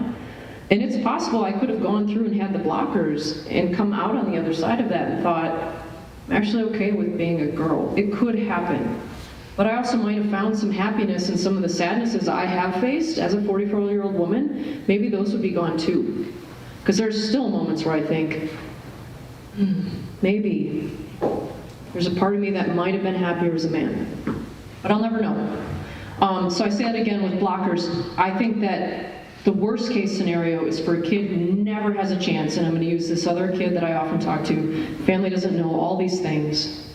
And it's possible I could have gone through and had the blockers and come out on the other side of that and thought, I'm actually okay with being a girl. It could happen. But I also might have found some happiness in some of the sadnesses I have faced as a 44-year-old woman. Maybe those would be gone too. Because there's still moments where I think, maybe there's a part of me that might have been happier as a man. But I'll never know. So I say that again with blockers. I think that the worst case scenario is for a kid who never has a chance, and I'm going to use this other kid that I often talk to. Family doesn't know all these things.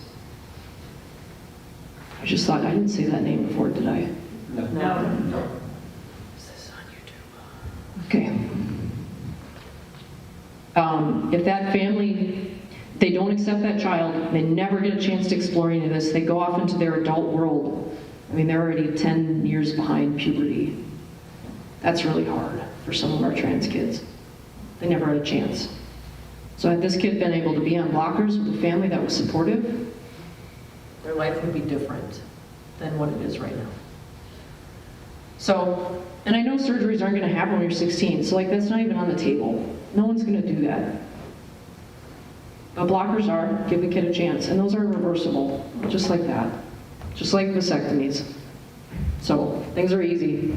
I just thought, I didn't say that name before, did I? No. Okay. If that family, they don't accept that child, they never get a chance to explore any of this, they go off into their adult world. I mean, they're already 10 years behind puberty. That's really hard for some of our trans kids. They never had a chance. So had this kid been able to be on blockers with a family that was supportive, their life would be different than what it is right now. So, and I know surgeries aren't going to happen when you're 16, so like that's not even on the table. No one's going to do that. But blockers are, give the kid a chance, and those are reversible, just like that. Just like vasectomies. So, things are easy.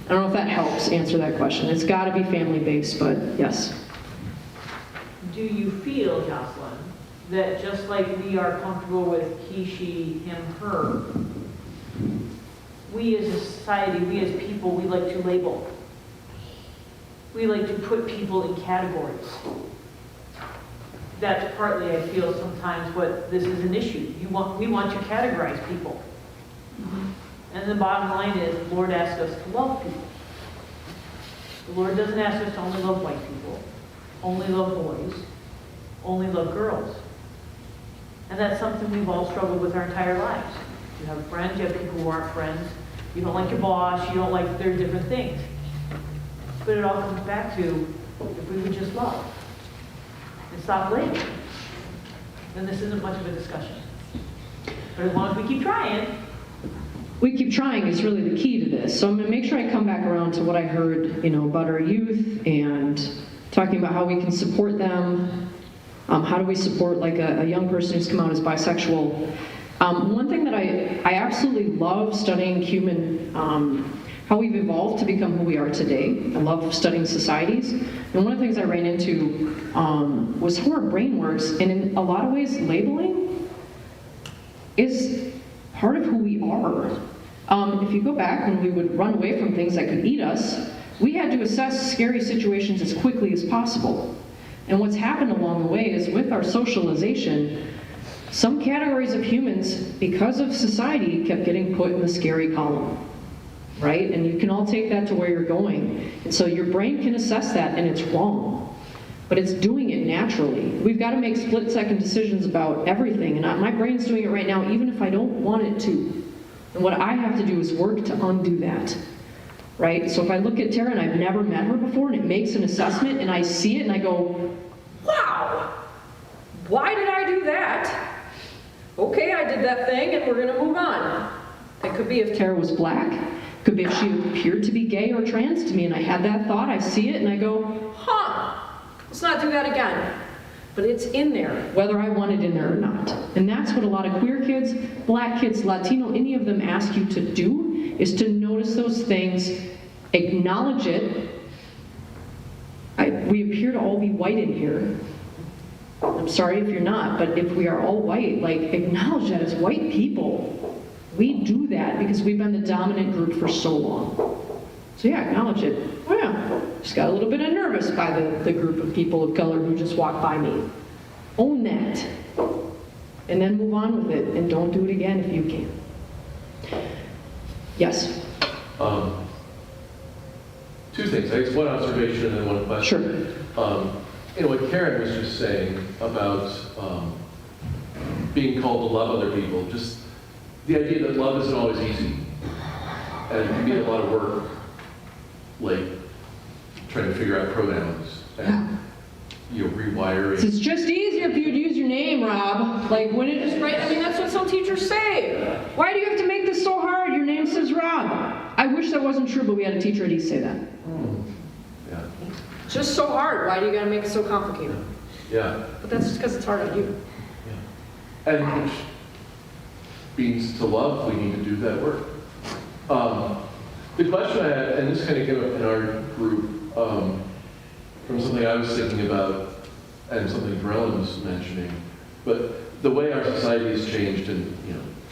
I don't know if that helps answer that question. It's got to be family-based, but yes. Do you feel, Jocelyn, that just like we are comfortable with he, she, him, her, we as a society, we as people, we like to label. We like to put people in categories. That's partly, I feel, sometimes what this is an issue. We want to categorize people. And the bottom line is, the Lord asks us to love people. The Lord doesn't ask us to only love white people, only love boys, only love girls. And that's something we've all struggled with our entire lives. You have friends, you have people who aren't friends, you don't like your boss, you don't like, there's different things. But it all comes back to, if we would just love and stop labeling, then this isn't much of a discussion. But as long as we keep trying, we keep trying is really the key to this. So I'm going to make sure I come back around to what I heard, about our youth and talking about how we can support them. How do we support like a young person who's come out as bisexual? One thing that I absolutely love studying human, how we've evolved to become who we are today. I love studying societies. And one of the things I ran into was how our brain works. And in a lot of ways, labeling is part of who we are. If you go back when we would run away from things that could eat us, we had to assess scary situations as quickly as possible. And what's happened along the way is with our socialization, some categories of humans, because of society, kept getting put in the scary column, right? And you can all take that to where you're going. And so your brain can assess that, and it's wrong. But it's doing it naturally. We've got to make split-second decisions about everything, and my brain's doing it right now, even if I don't want it to. And what I have to do is work to undo that, right? So if I look at Tara and I've never met her before, and it makes an assessment, and I see it, and I go, wow, why did I do that? Okay, I did that thing, and we're going to move on. It could be if Tara was black. It could be if she appeared to be gay or trans to me, and I had that thought, I see it, and I go, let's not do that again. But it's in there, whether I want it in there or not. And that's what a lot of queer kids, black kids, Latino, any of them ask you to do, is to notice those things, acknowledge it. We appear to all be white in here. I'm sorry if you're not, but if we are all white, acknowledge that as white people. We do that because we've been the dominant group for so long. So yeah, acknowledge it. Oh yeah, just got a little bit nervous by the group of people of color who just walked by me. Own that. And then move on with it, and don't do it again if you can. Yes? Two things. I guess one observation and then one question. Sure. What Karen was just saying about being called to love other people, just the idea that love isn't always easy. And it can be a lot of work, like trying to figure out pronouns and rewiring. It's just easier if you'd use your name, Rob. Wouldn't it just right? I mean, that's what some teachers say. Why do you have to make this so hard? Your name says Rob. I wish that wasn't true, but we had a teacher at East say that. Yeah. just so hard. Why do you gotta make it so complicated? Yeah. But that's just because it's hard on you. And which means to love, we need to do that work. The question I had, and this kind of came up in our group, from something I was thinking about and something Drellen was mentioning, but the way our society has changed, and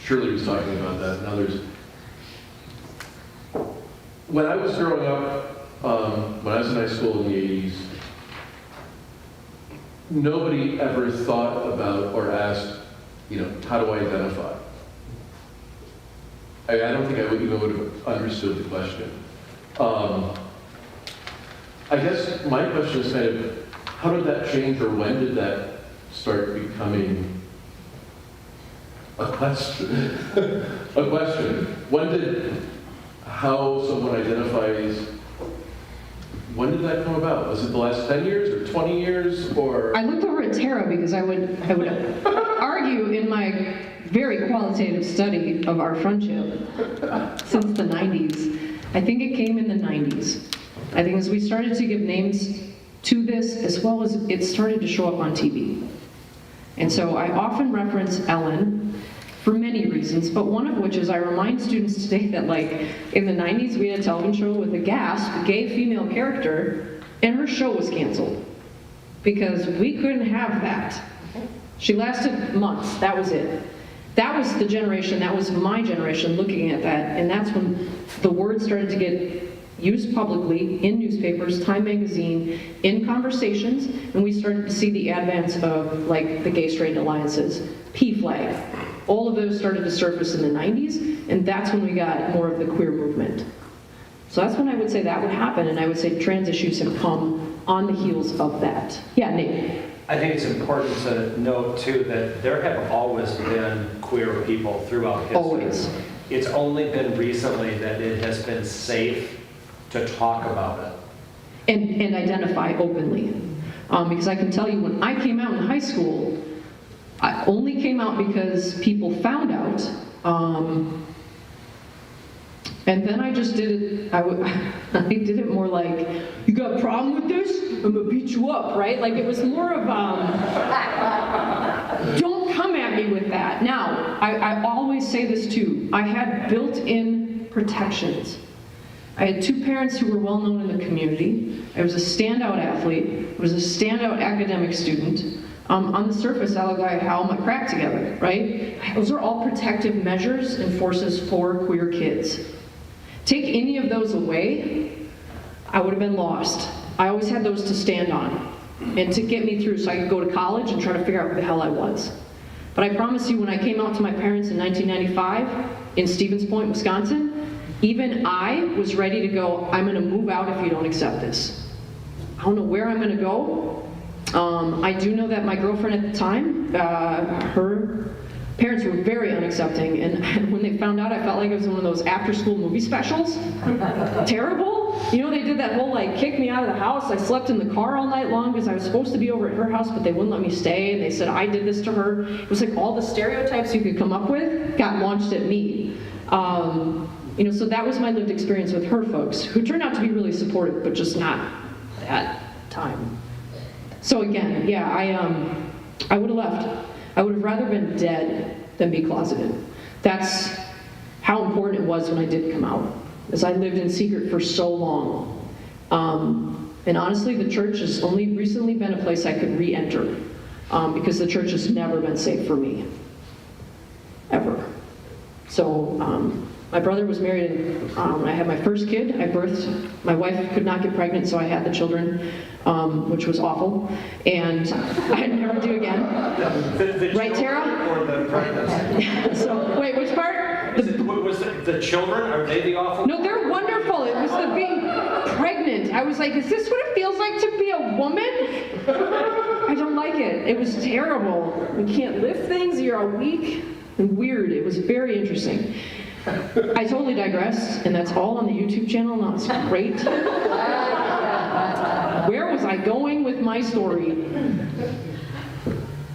Shirley was talking about that and others. When I was growing up, when I was in high school in the 80s, nobody ever thought about or asked, how do I identify? I don't think I would have understood the question. I guess my question is kind of, how did that change, or when did that start becoming a question? A question. When did how someone identifies, when did that come about? Was it the last 10 years or 20 years or? I looked over at Tara because I would argue in my very qualitative study of our friendship since the 90s. I think it came in the 90s. I think as we started to give names to this, as well as it started to show up on TV. And so I often reference Ellen for many reasons, but one of which is I remind students today that in the 90s we had a television show with a gay female character, and her show was canceled because we couldn't have that. She lasted months, that was it. That was the generation, that was my generation looking at that, and that's when the word started to get used publicly in newspapers, Time magazine, in conversations, and we started to see the advance of the gay-straight alliances, P-flag. All of those started to surface in the 90s, and that's when we got more of the queer movement. So that's when I would say that would happen, and I would say trans issues have come on the heels of that. Yeah, Nate. I think it's important to note, too, that there have always been queer people throughout history. Always. It's only been recently that it has been safe to talk about it. And identify openly. Because I can tell you, when I came out in high school, I only came out because people found out. And then I just did it, I did it more like, you got a problem with this? I'm gonna beat you up, right? It was more of, don't come at me with that. Now, I always say this too, I had built-in protections. I had two parents who were well known in the community. I was a standout athlete. I was a standout academic student. On the surface, I look like how my crack together, right? Those are all protective measures and forces for queer kids. Take any of those away, I would have been lost. I always had those to stand on and to get me through so I could go to college and try to figure out who the hell I was. But I promise you, when I came out to my parents in 1995 in Stevens Point, Wisconsin, even I was ready to go, I'm gonna move out if you don't accept this. I don't know where I'm gonna go. I do know that my girlfriend at the time, her parents were very unaccepting, and when they found out, I felt like it was one of those after-school movie specials. Terrible. They did that whole kick me out of the house. I slept in the car all night long because I was supposed to be over at her house, but they wouldn't let me stay, and they said I did this to her. It was all the stereotypes you could come up with got launched at me. So that was my lived experience with her folks, who turned out to be really supportive, but just not that time. So again, yeah, I would have left. I would have rather been dead than be closeted. That's how important it was when I did come out, as I lived in secret for so long. And honestly, the church has only recently been a place I could re-enter, because the church has never been safe for me, ever. So my brother was married, and I had my first kid. I birthed. My wife could not get pregnant, so I had the children, which was awful, and I'd never do again. Right, Tara? Or the pregnancy? So wait, which part? The children, are they the awful? No, they're wonderful. It was the being pregnant. I was like, is this what it feels like to be a woman? I don't like it. It was terrible. You can't lift things. You're all weak and weird. It was very interesting. I totally digressed, and that's all on the YouTube channel. Now it's great. Where was I going with my story?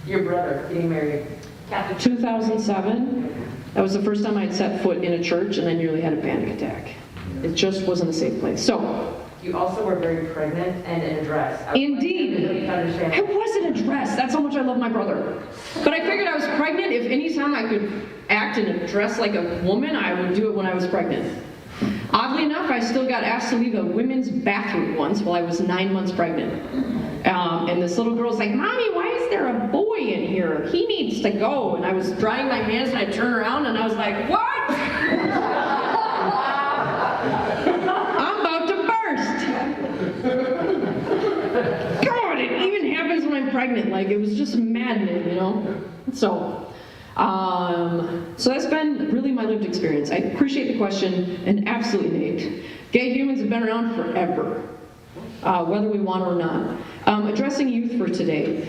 Your brother getting married. 2007. That was the first time I'd set foot in a church, and I nearly had a panic attack. It just wasn't a safe place. So, You also were very pregnant and in a dress. I would like Indeed. everybody to understand. I was in a dress. That's how much I love my brother. But I figured I was pregnant. If any time I could act in a dress like a woman, I would do it when I was pregnant. Oddly enough, I still got asked to leave a women's bathroom once while I was 9 months pregnant. And this little girl's like, "Mommy, why is there a boy in here? He needs to go." And I was drying my hands and I turned around and I was like, "What?" I'm about to burst. God, it even happens when I'm pregnant. Like, it was just maddening, you know? So that's been really my lived experience. I appreciate the question, and absolutely, Nate. Gay humans have been around forever, whether we want or not. Addressing youth for today.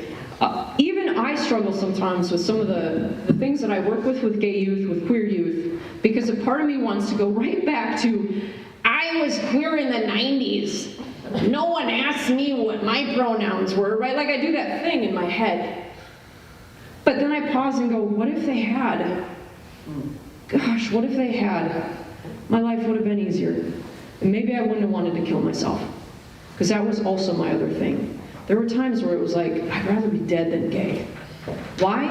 Even I struggle sometimes with some of the things that I work with gay youth, with queer youth, because a part of me wants to go right back to, I was queer in the 90s. No one asked me what my pronouns were, right? Like, I do that thing in my head. But then I pause and go, what if they had? Gosh, what if they had? My life would have been easier. And maybe I wouldn't have wanted to kill myself. Because that was also my other thing. There were times where it was like, I'd rather be dead than gay. Why?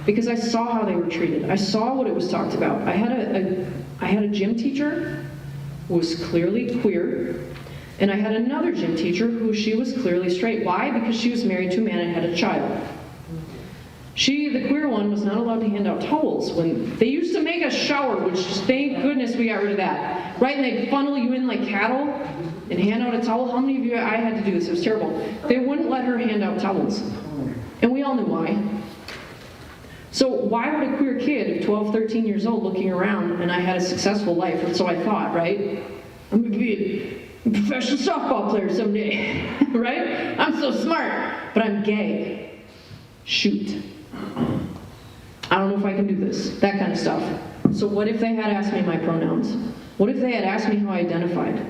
Because I saw how they were treated. I saw what it was talked about. I had a gym teacher who was clearly queer, and I had another gym teacher who she was clearly straight. Why? Because she was married to a man and had a child. She, the queer one, was not allowed to hand out towels. When they used to make us shower, which thank goodness we got rid of that, right? And they'd funnel you in like cattle and hand out a towel. How many of you, I had to do this, it was terrible. They wouldn't let her hand out towels. And we all knew why. So why would a queer kid of 12, 13 years old looking around, and I had a successful life, and so I thought, right? I'm gonna be a professional softball player someday, right? I'm so smart, but I'm gay. Shoot. I don't know if I can do this, that kind of stuff. So what if they had asked me my pronouns? What if they had asked me how I identified?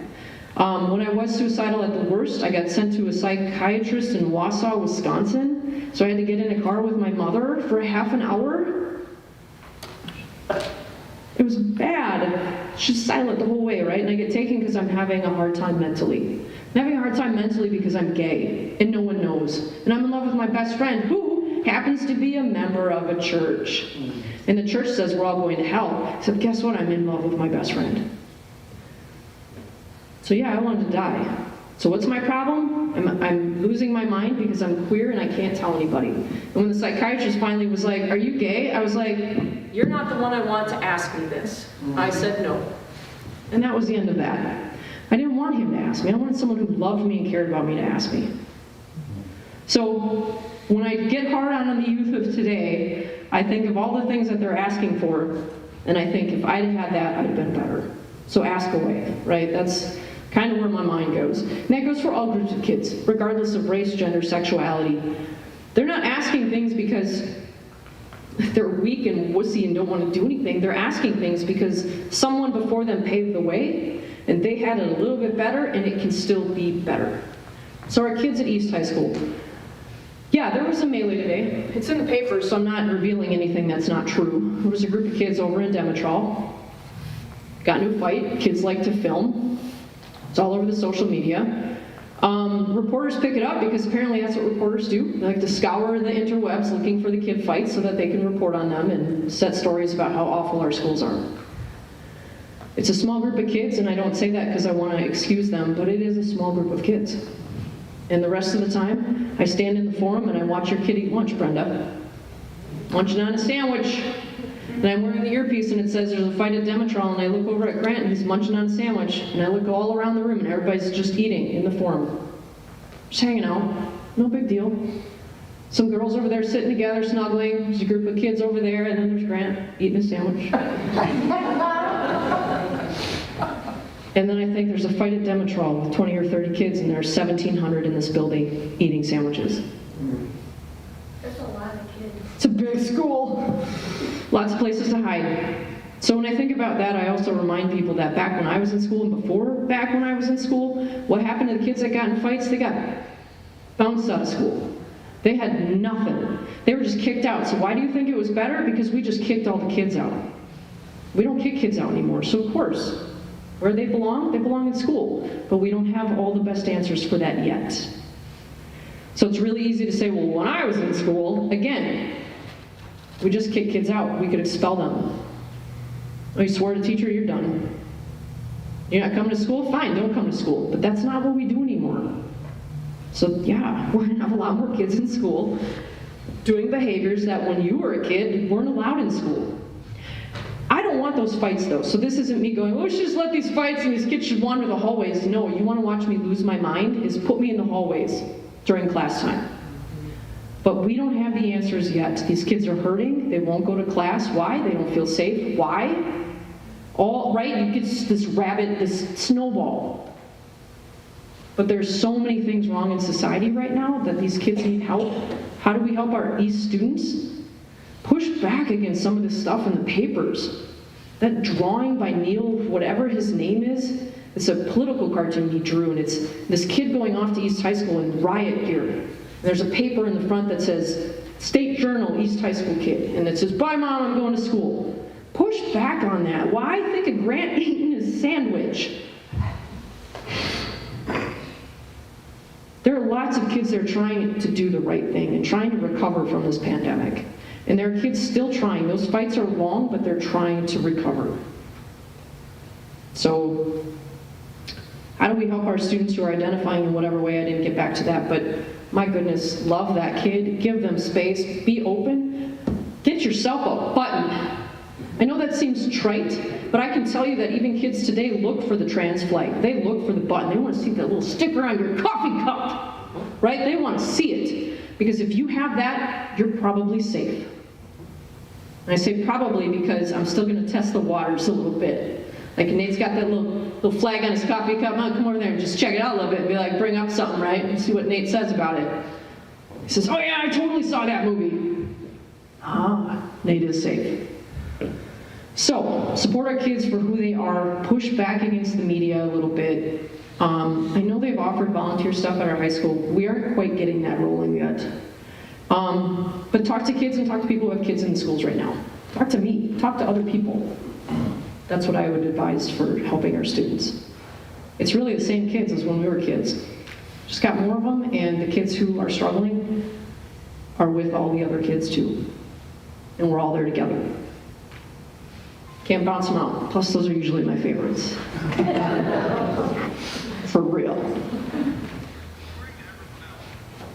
When I was suicidal at the worst, I got sent to a psychiatrist in Wausau, Wisconsin. So I had to get in a car with my mother for a half an hour. It was bad. She's silent the whole way, right? And I get taken because I'm having a hard time mentally. I'm having a hard time mentally because I'm gay, and no one knows. And I'm in love with my best friend, who happens to be a member of a church. And the church says we're all going to hell. Except guess what? I'm in love with my best friend. So yeah, I wanted to die. So what's my problem? I'm losing my mind because I'm queer and I can't tell anybody. And when the psychiatrist finally was like, "Are you gay?" I was like, "You're not the one I want to ask me this." I said no. And that was the end of that. I didn't want him to ask me. I wanted someone who loved me and cared about me to ask me. So when I get hard on the youth of today, I think of all the things that they're asking for, and I think if I'd had that, I'd have been better. So ask away, right? That's kind of where my mind goes. And that goes for all groups of kids, regardless of race, gender, sexuality. They're not asking things because they're weak and wussy and don't want to do anything. They're asking things because someone before them paved the way, and they had it a little bit better, and it can still be better. So our kids at East High School. Yeah, there was a melee today. It's in the paper, so I'm not revealing anything that's not true. There was a group of kids over in Demetrol. Got into a fight. Kids like to film. It's all over the social media. Reporters pick it up because apparently that's what reporters do. They like to scour the interwebs looking for the kid fights so that they can report on them and set stories about how awful our schools are. It's a small group of kids, and I don't say that because I want to excuse them, but it is a small group of kids. And the rest of the time, I stand in the forum and I watch your kid eat lunch, Brenda. Munching on a sandwich. And I'm wearing the earpiece and it says there's a fight at Demetrol, and I look over at Grant and he's munching on a sandwich, and I look all around the room and everybody's just eating in the forum. Just hanging out. No big deal. Some girls over there sitting together, snuggling. There's a group of kids over there, and then there's Grant eating a sandwich. And then I think there's a fight at Demetrol with 20 or 30 kids, and there's 1,700 in this building eating sandwiches. That's a lot of kids. It's a big school. Lots of places to hide. So when I think about that, I also remind people that back when I was in school and before back when I was in school, what happened to the kids that got in fights? They got bounced out of school. They had nothing. They were just kicked out. So why do you think it was better? Because we just kicked all the kids out. We don't kick kids out anymore, so of course. Where they belong in school. But we don't have all the best answers for that yet. So it's really easy to say, well, when I was in school, again, we just kick kids out. We could expel them. Oh, you swore at a teacher, you're done. You're not coming to school? Fine, don't come to school. But that's not what we do anymore. So yeah, we're gonna have a lot more kids in school doing behaviors that when you were a kid weren't allowed in school. I don't want those fights though, so this isn't me going, oh, we should just let these fights and these kids should wander the hallways. No, you wanna watch me lose my mind is put me in the hallways during class time. But we don't have the answers yet. These kids are hurting, they won't go to class. Why? They don't feel safe. Why? All right, you get this rabbit, this snowball. But there's so many things wrong in society right now that these kids need help. How do we help our East students? Push back against some of this stuff in the papers. That drawing by Neil, whatever his name is, it's a political cartoon he drew, and it's this kid going off to East High School in riot gear. And there's a paper in the front that says, State Journal, East High School kid. And it says, bye mom, I'm going to school. Push back on that. Why think of Grant eating his sandwich? There are lots of kids that are trying to do the right thing and trying to recover from this pandemic. And there are kids still trying. Those fights are long, but they're trying to recover. So, how do we help our students who are identifying in whatever way? I didn't get back to that, but my goodness, love that kid, give them space, be open, get yourself a button. I know that seems trite, but I can tell you that even kids today look for the trans flag. They look for the button. They want to see that little sticker on your coffee cup, right? They want to see it. Because if you have that, you're probably safe. And I say probably because I'm still going to test the waters a little bit. Like Nate's got that little flag on his coffee cup. I'll come over there and just check it out a little bit and be like, bring up something, right? And see what Nate says about it. He says, oh yeah, I totally saw that movie. Ah, Nate is safe. So, support our kids for who they are, push back against the media a little bit. I know they've offered volunteer stuff at our high school. We aren't quite getting that rolling yet. But talk to kids and talk to people who have kids in the schools right now. Talk to me, talk to other people. That's what I would advise for helping our students. It's really the same kids as when we were kids. Just got more of them, and the kids who are struggling are with all the other kids too. And we're all there together. Can't bounce them out. Plus, those are usually my favorites. For real.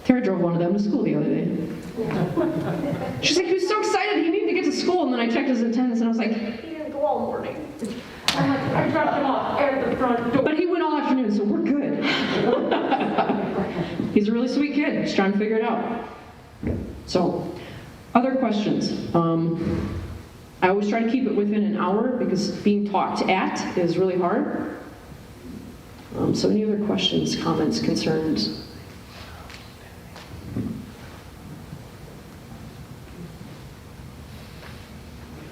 Tara drove one of them to school the other day. She's like, he was so excited he needed to get to school, and then I checked his attendance, and I was like, he didn't go all morning. I'm like, I dropped him off at the front door. But he went all afternoon, so we're good. He's a really sweet kid. He's trying to figure it out. So, other questions? I always try to keep it within an hour because being talked at is really hard. So any other questions, comments, concerns?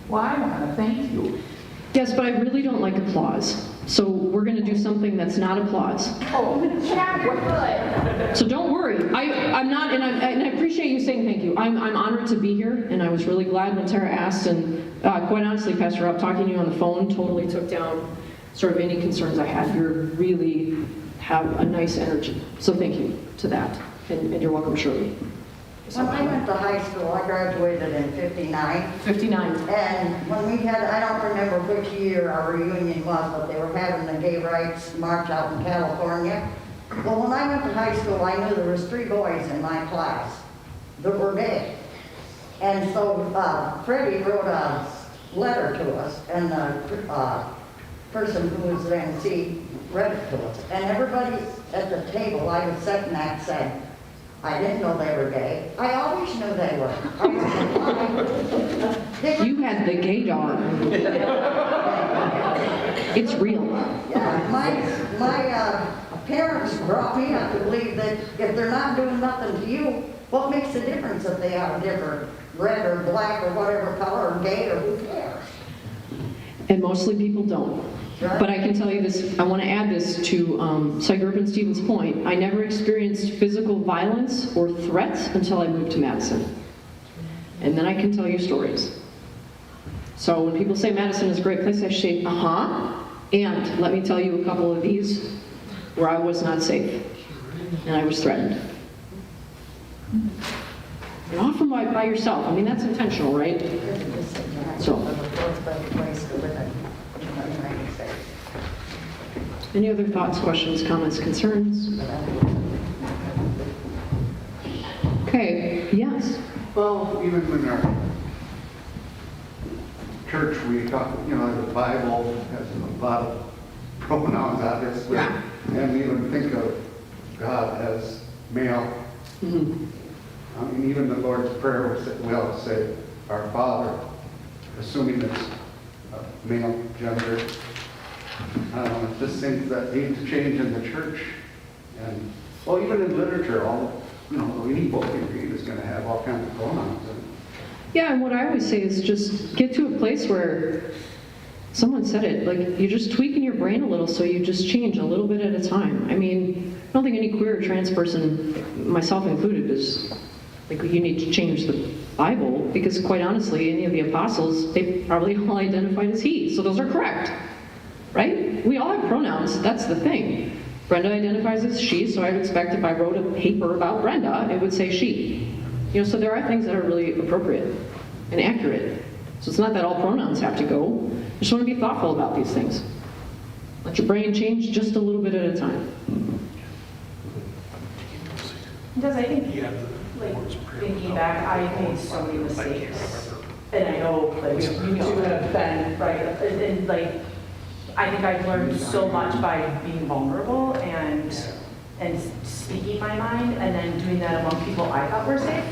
Well, I want to thank you. Yes, but I really don't like applause. So we're going to do something that's not applause. Oh, yeah, So don't worry. I'm not, and I appreciate you saying thank you. I'm honored to be here, and I was really glad when Tara asked, and quite honestly, Pastor Rob, talking to you on the phone totally took down sort of any concerns I had. You really have a nice energy. So thank you to that, and you're welcome, Shirley. When I went to high school, I graduated in 59. 59. And when we had, I don't remember which year our reunion was, but they were having the gay rights march out in California. Well, when I went to high school, I knew there was 3 boys in my class that were gay. And so Freddie wrote a letter to us, and the person who was the MC read it to us. And everybody at the table I was sitting at said, I didn't know they were gay. I always knew they were. You had the gaydar. It's real. Yeah, my parents brought me up to believe that if they're not doing nothing to you, what makes the difference if they are different, red or black or whatever color or gay or who cares? And mostly people don't. Right. But I can tell you this, I want to add this to Psych Urban Stevens' point. I never experienced physical violence or threats until I moved to Madison. And then I can tell you stories. So when people say Madison is a great place, I say, And let me tell you a couple of these where I was not safe and I was threatened. And often by yourself. I mean, that's intentional, right? So. Any other thoughts, questions, comments, concerns? Okay, yes. Well, even when our church, we talk, the Bible has a lot of pronouns, obviously. Yeah. And we even think of God as male. Mm-hmm. I mean, even the Lord's Prayer will say, our Father, assuming it's male gender. I just think that needs to change in the church. And, well, even in literature, any book you read is going to have all kinds of pronouns in it. Yeah, and what I always say is just get to a place where someone said it, like you're just tweaking your brain a little, so you just change a little bit at a time. I mean, I don't think any queer or trans person, myself included, is like you need to change the Bible, because quite honestly, any of the apostles, they probably all identified as he, so those are correct, right? We all have pronouns, that's the thing. Brenda identifies as she, so I would expect if I wrote a paper about Brenda, it would say she. So there are things that are really appropriate and accurate. So it's not that all pronouns have to go. You just want to be thoughtful about these things. Let your brain change just a little bit at a time. Because I think, thinking back, I made so many mistakes. And I know, you two have been, right, and I think I've learned so much by being vulnerable and speaking my mind, and then doing that among people I thought were safe.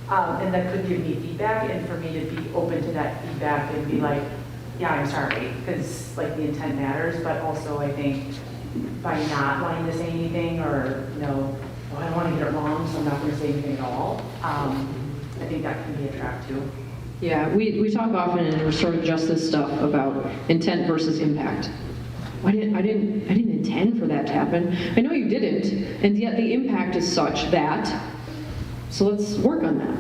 And that could give me feedback, and for me to be open to that feedback and be like, yeah, I'm sorry, because the intent matters, but also I think by not wanting to say anything, or I don't want to get it wrong, so I'm not going to say anything at all, I think that can be a trap too. Yeah, we talk often in restorative justice stuff about intent versus impact. I didn't intend for that to happen. I know you didn't, and yet the impact is such that, so let's work on that.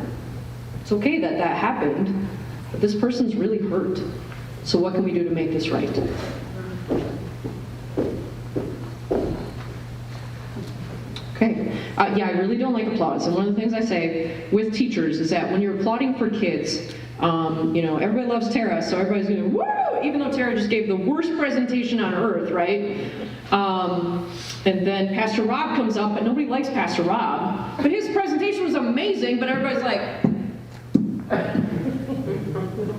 It's okay that happened, but this person's really hurt. So what can we do to make this right? Okay. Yeah, I really don't like applause. And one of the things I say with teachers is that when you're applauding for kids, everybody loves Tara, so everybody's going to, woo! Even though Tara just gave the worst presentation on earth, right? And then Pastor Rob comes up, but nobody likes Pastor Rob. But his presentation was amazing, but everybody's like,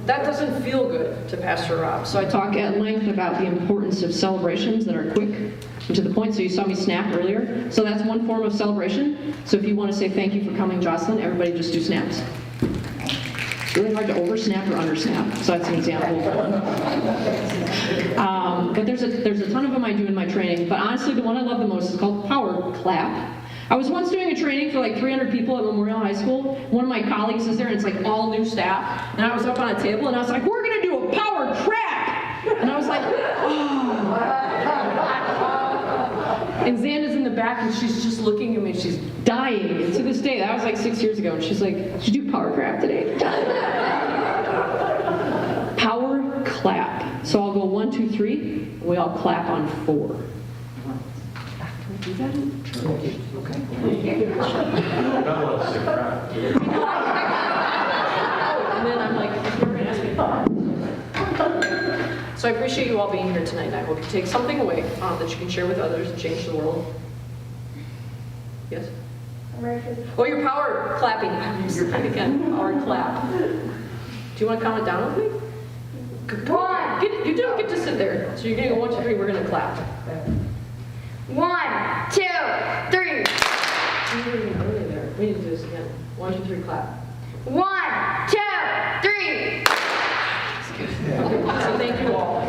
that doesn't feel good to Pastor Rob. So I talk at length about the importance of celebrations that are quick and to the point. So you saw me snap earlier. So that's one form of celebration. So if you want to say thank you for coming, Jocelyn, everybody just do snaps. It's really hard to oversnap or undersnap. So that's an example of one. But there's a ton of them I do in my training. But honestly, the one I love the most is called Power Clap. I was once doing a training for 300 people at Memorial High School. One of my colleagues is there, and it's all new staff. And I was up on a table, and I was like, we're going to do a power clap. And I was like, oh. And Xanda's in the back, and she's just looking at me. She's dying. And to this day, that was 6 years ago. And she's like, did you do power clap today? Power clap. So I'll go 1, 2, 3, and we all clap on 4. Do that? Okay. And then I'm like, you're going to ask me. So I appreciate you all being here tonight, and I hope you take something away that you can share with others and change the world. Yes? Oh, you're power clapping. Again, power clap. Do you want to count it down with me? You don't get to sit there. So you're going to go 1, 2, 3, we're going to clap. 1, 2, 3. Early there. We need to do this again. 1, 2, 3, clap. 1, 2, 3. Okay, so thank you all.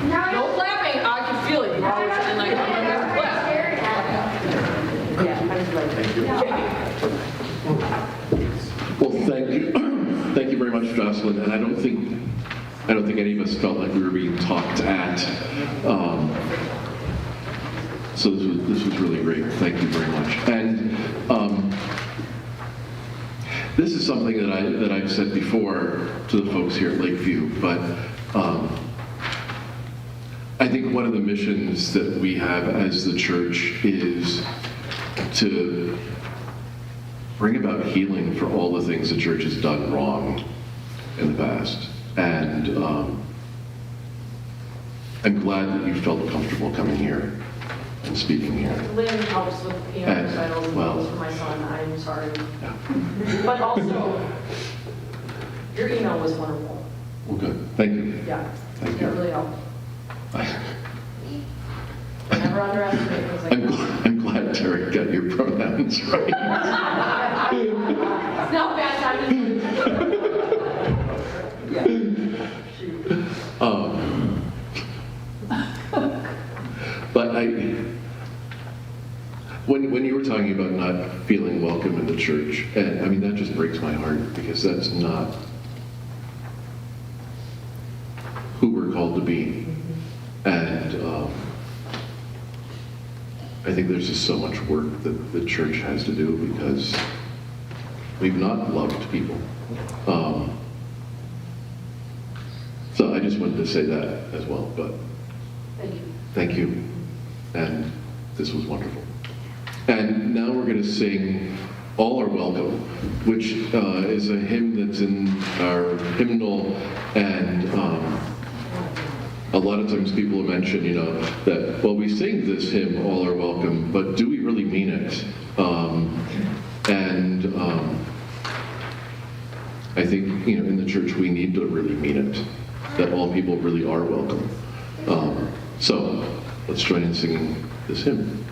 No clapping. I can feel it. You're always and I'm going to clap. Well, thank you. Thank you very much, Jocelyn. And I don't think any of us felt like we were being talked at. So this was really great. Thank you very much. And this is something that I've said before to the folks here at Lakeview, but I think one of the missions that we have as the church is to bring about healing for all the things the church has done wrong in the past. And I'm glad that you felt comfortable coming here and speaking here. Lynn helps with recitals and well, things for my son, I'm sorry. Yeah. But also, your email was wonderful. Well, good. Thank you. Yeah. Thank It you. really helped. Never underestimate things like that. I'm glad Derek got your pronouns right. It's not bad time to But when you were talking about not feeling welcome in the church, and I mean, that just breaks my heart, because that's not who we're called to be. And I think there's just so much work that the church has to do, because we've not loved people. So I just wanted to say that as well, but Thank you. thank you. And this was wonderful. And now we're going to sing All Are Welcome, which is a hymn that's in our hymnal, and a lot of times people mention, that, well, we sing this hymn, All Are Welcome, but do we really mean it? I think, in the church we need to really mean it, that all people really are welcome. So let's join in singing this hymn.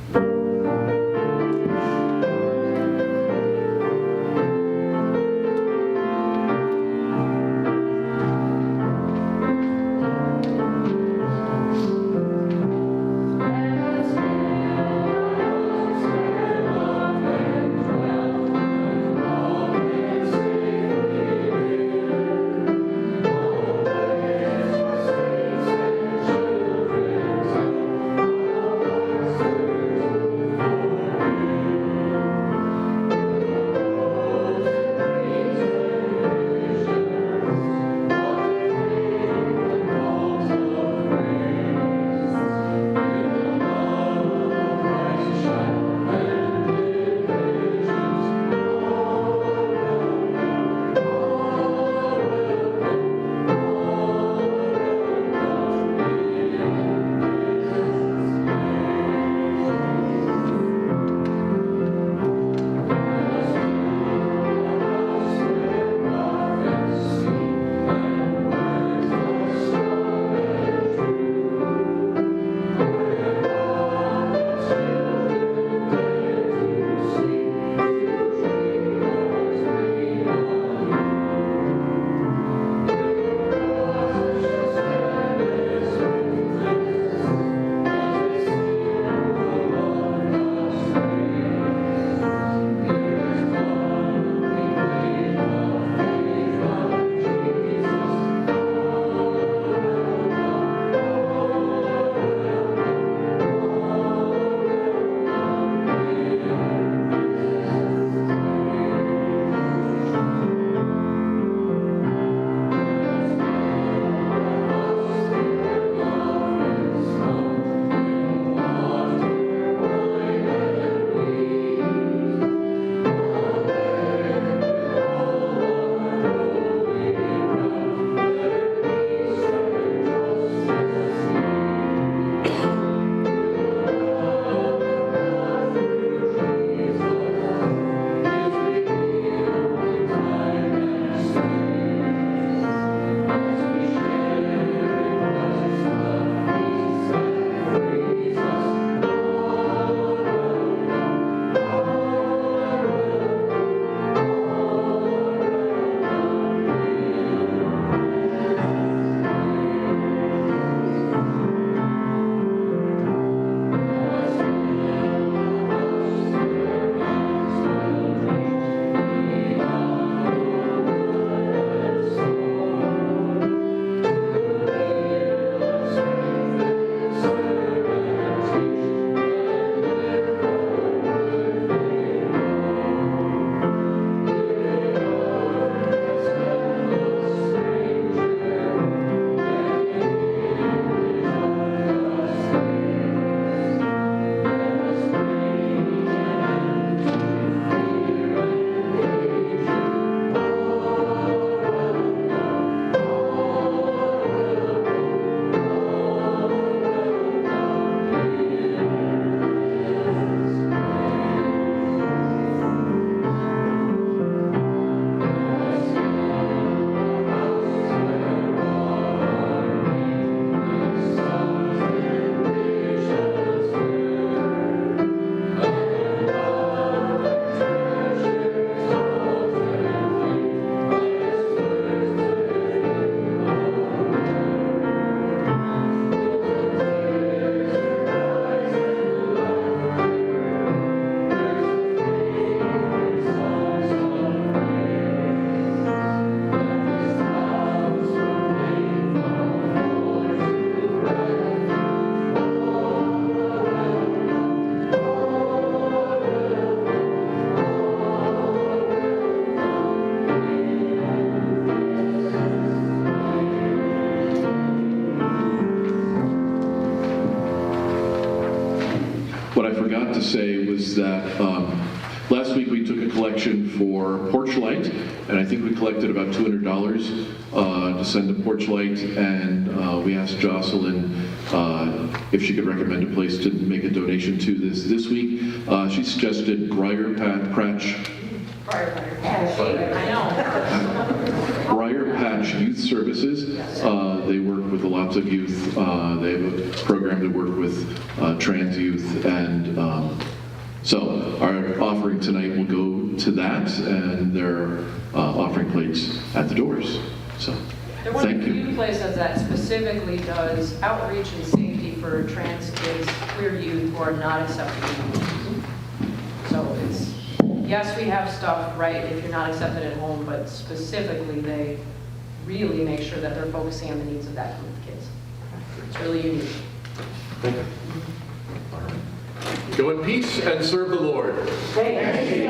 forgot to say was that last week we took a collection for Porch Light, and I think we collected about $200 to send to Porch Light, and we asked Jocelyn if she could recommend a place to make a donation to this week. She suggested Briar Patch Youth Services. They work with lots of youth. They have a program to work with trans youth, and so our offering tonight will go to that, and their offering plates at the doors. So They're one thank of the you. few places that specifically does outreach and safety for trans kids, queer youth who are not accepted in homes. So it's, yes, we have stuff, right, if you're not accepted at home, but specifically they really make sure that they're focusing on the needs of that group of kids. It's really unique. Thank you. Go in peace and serve the Lord. Thank you.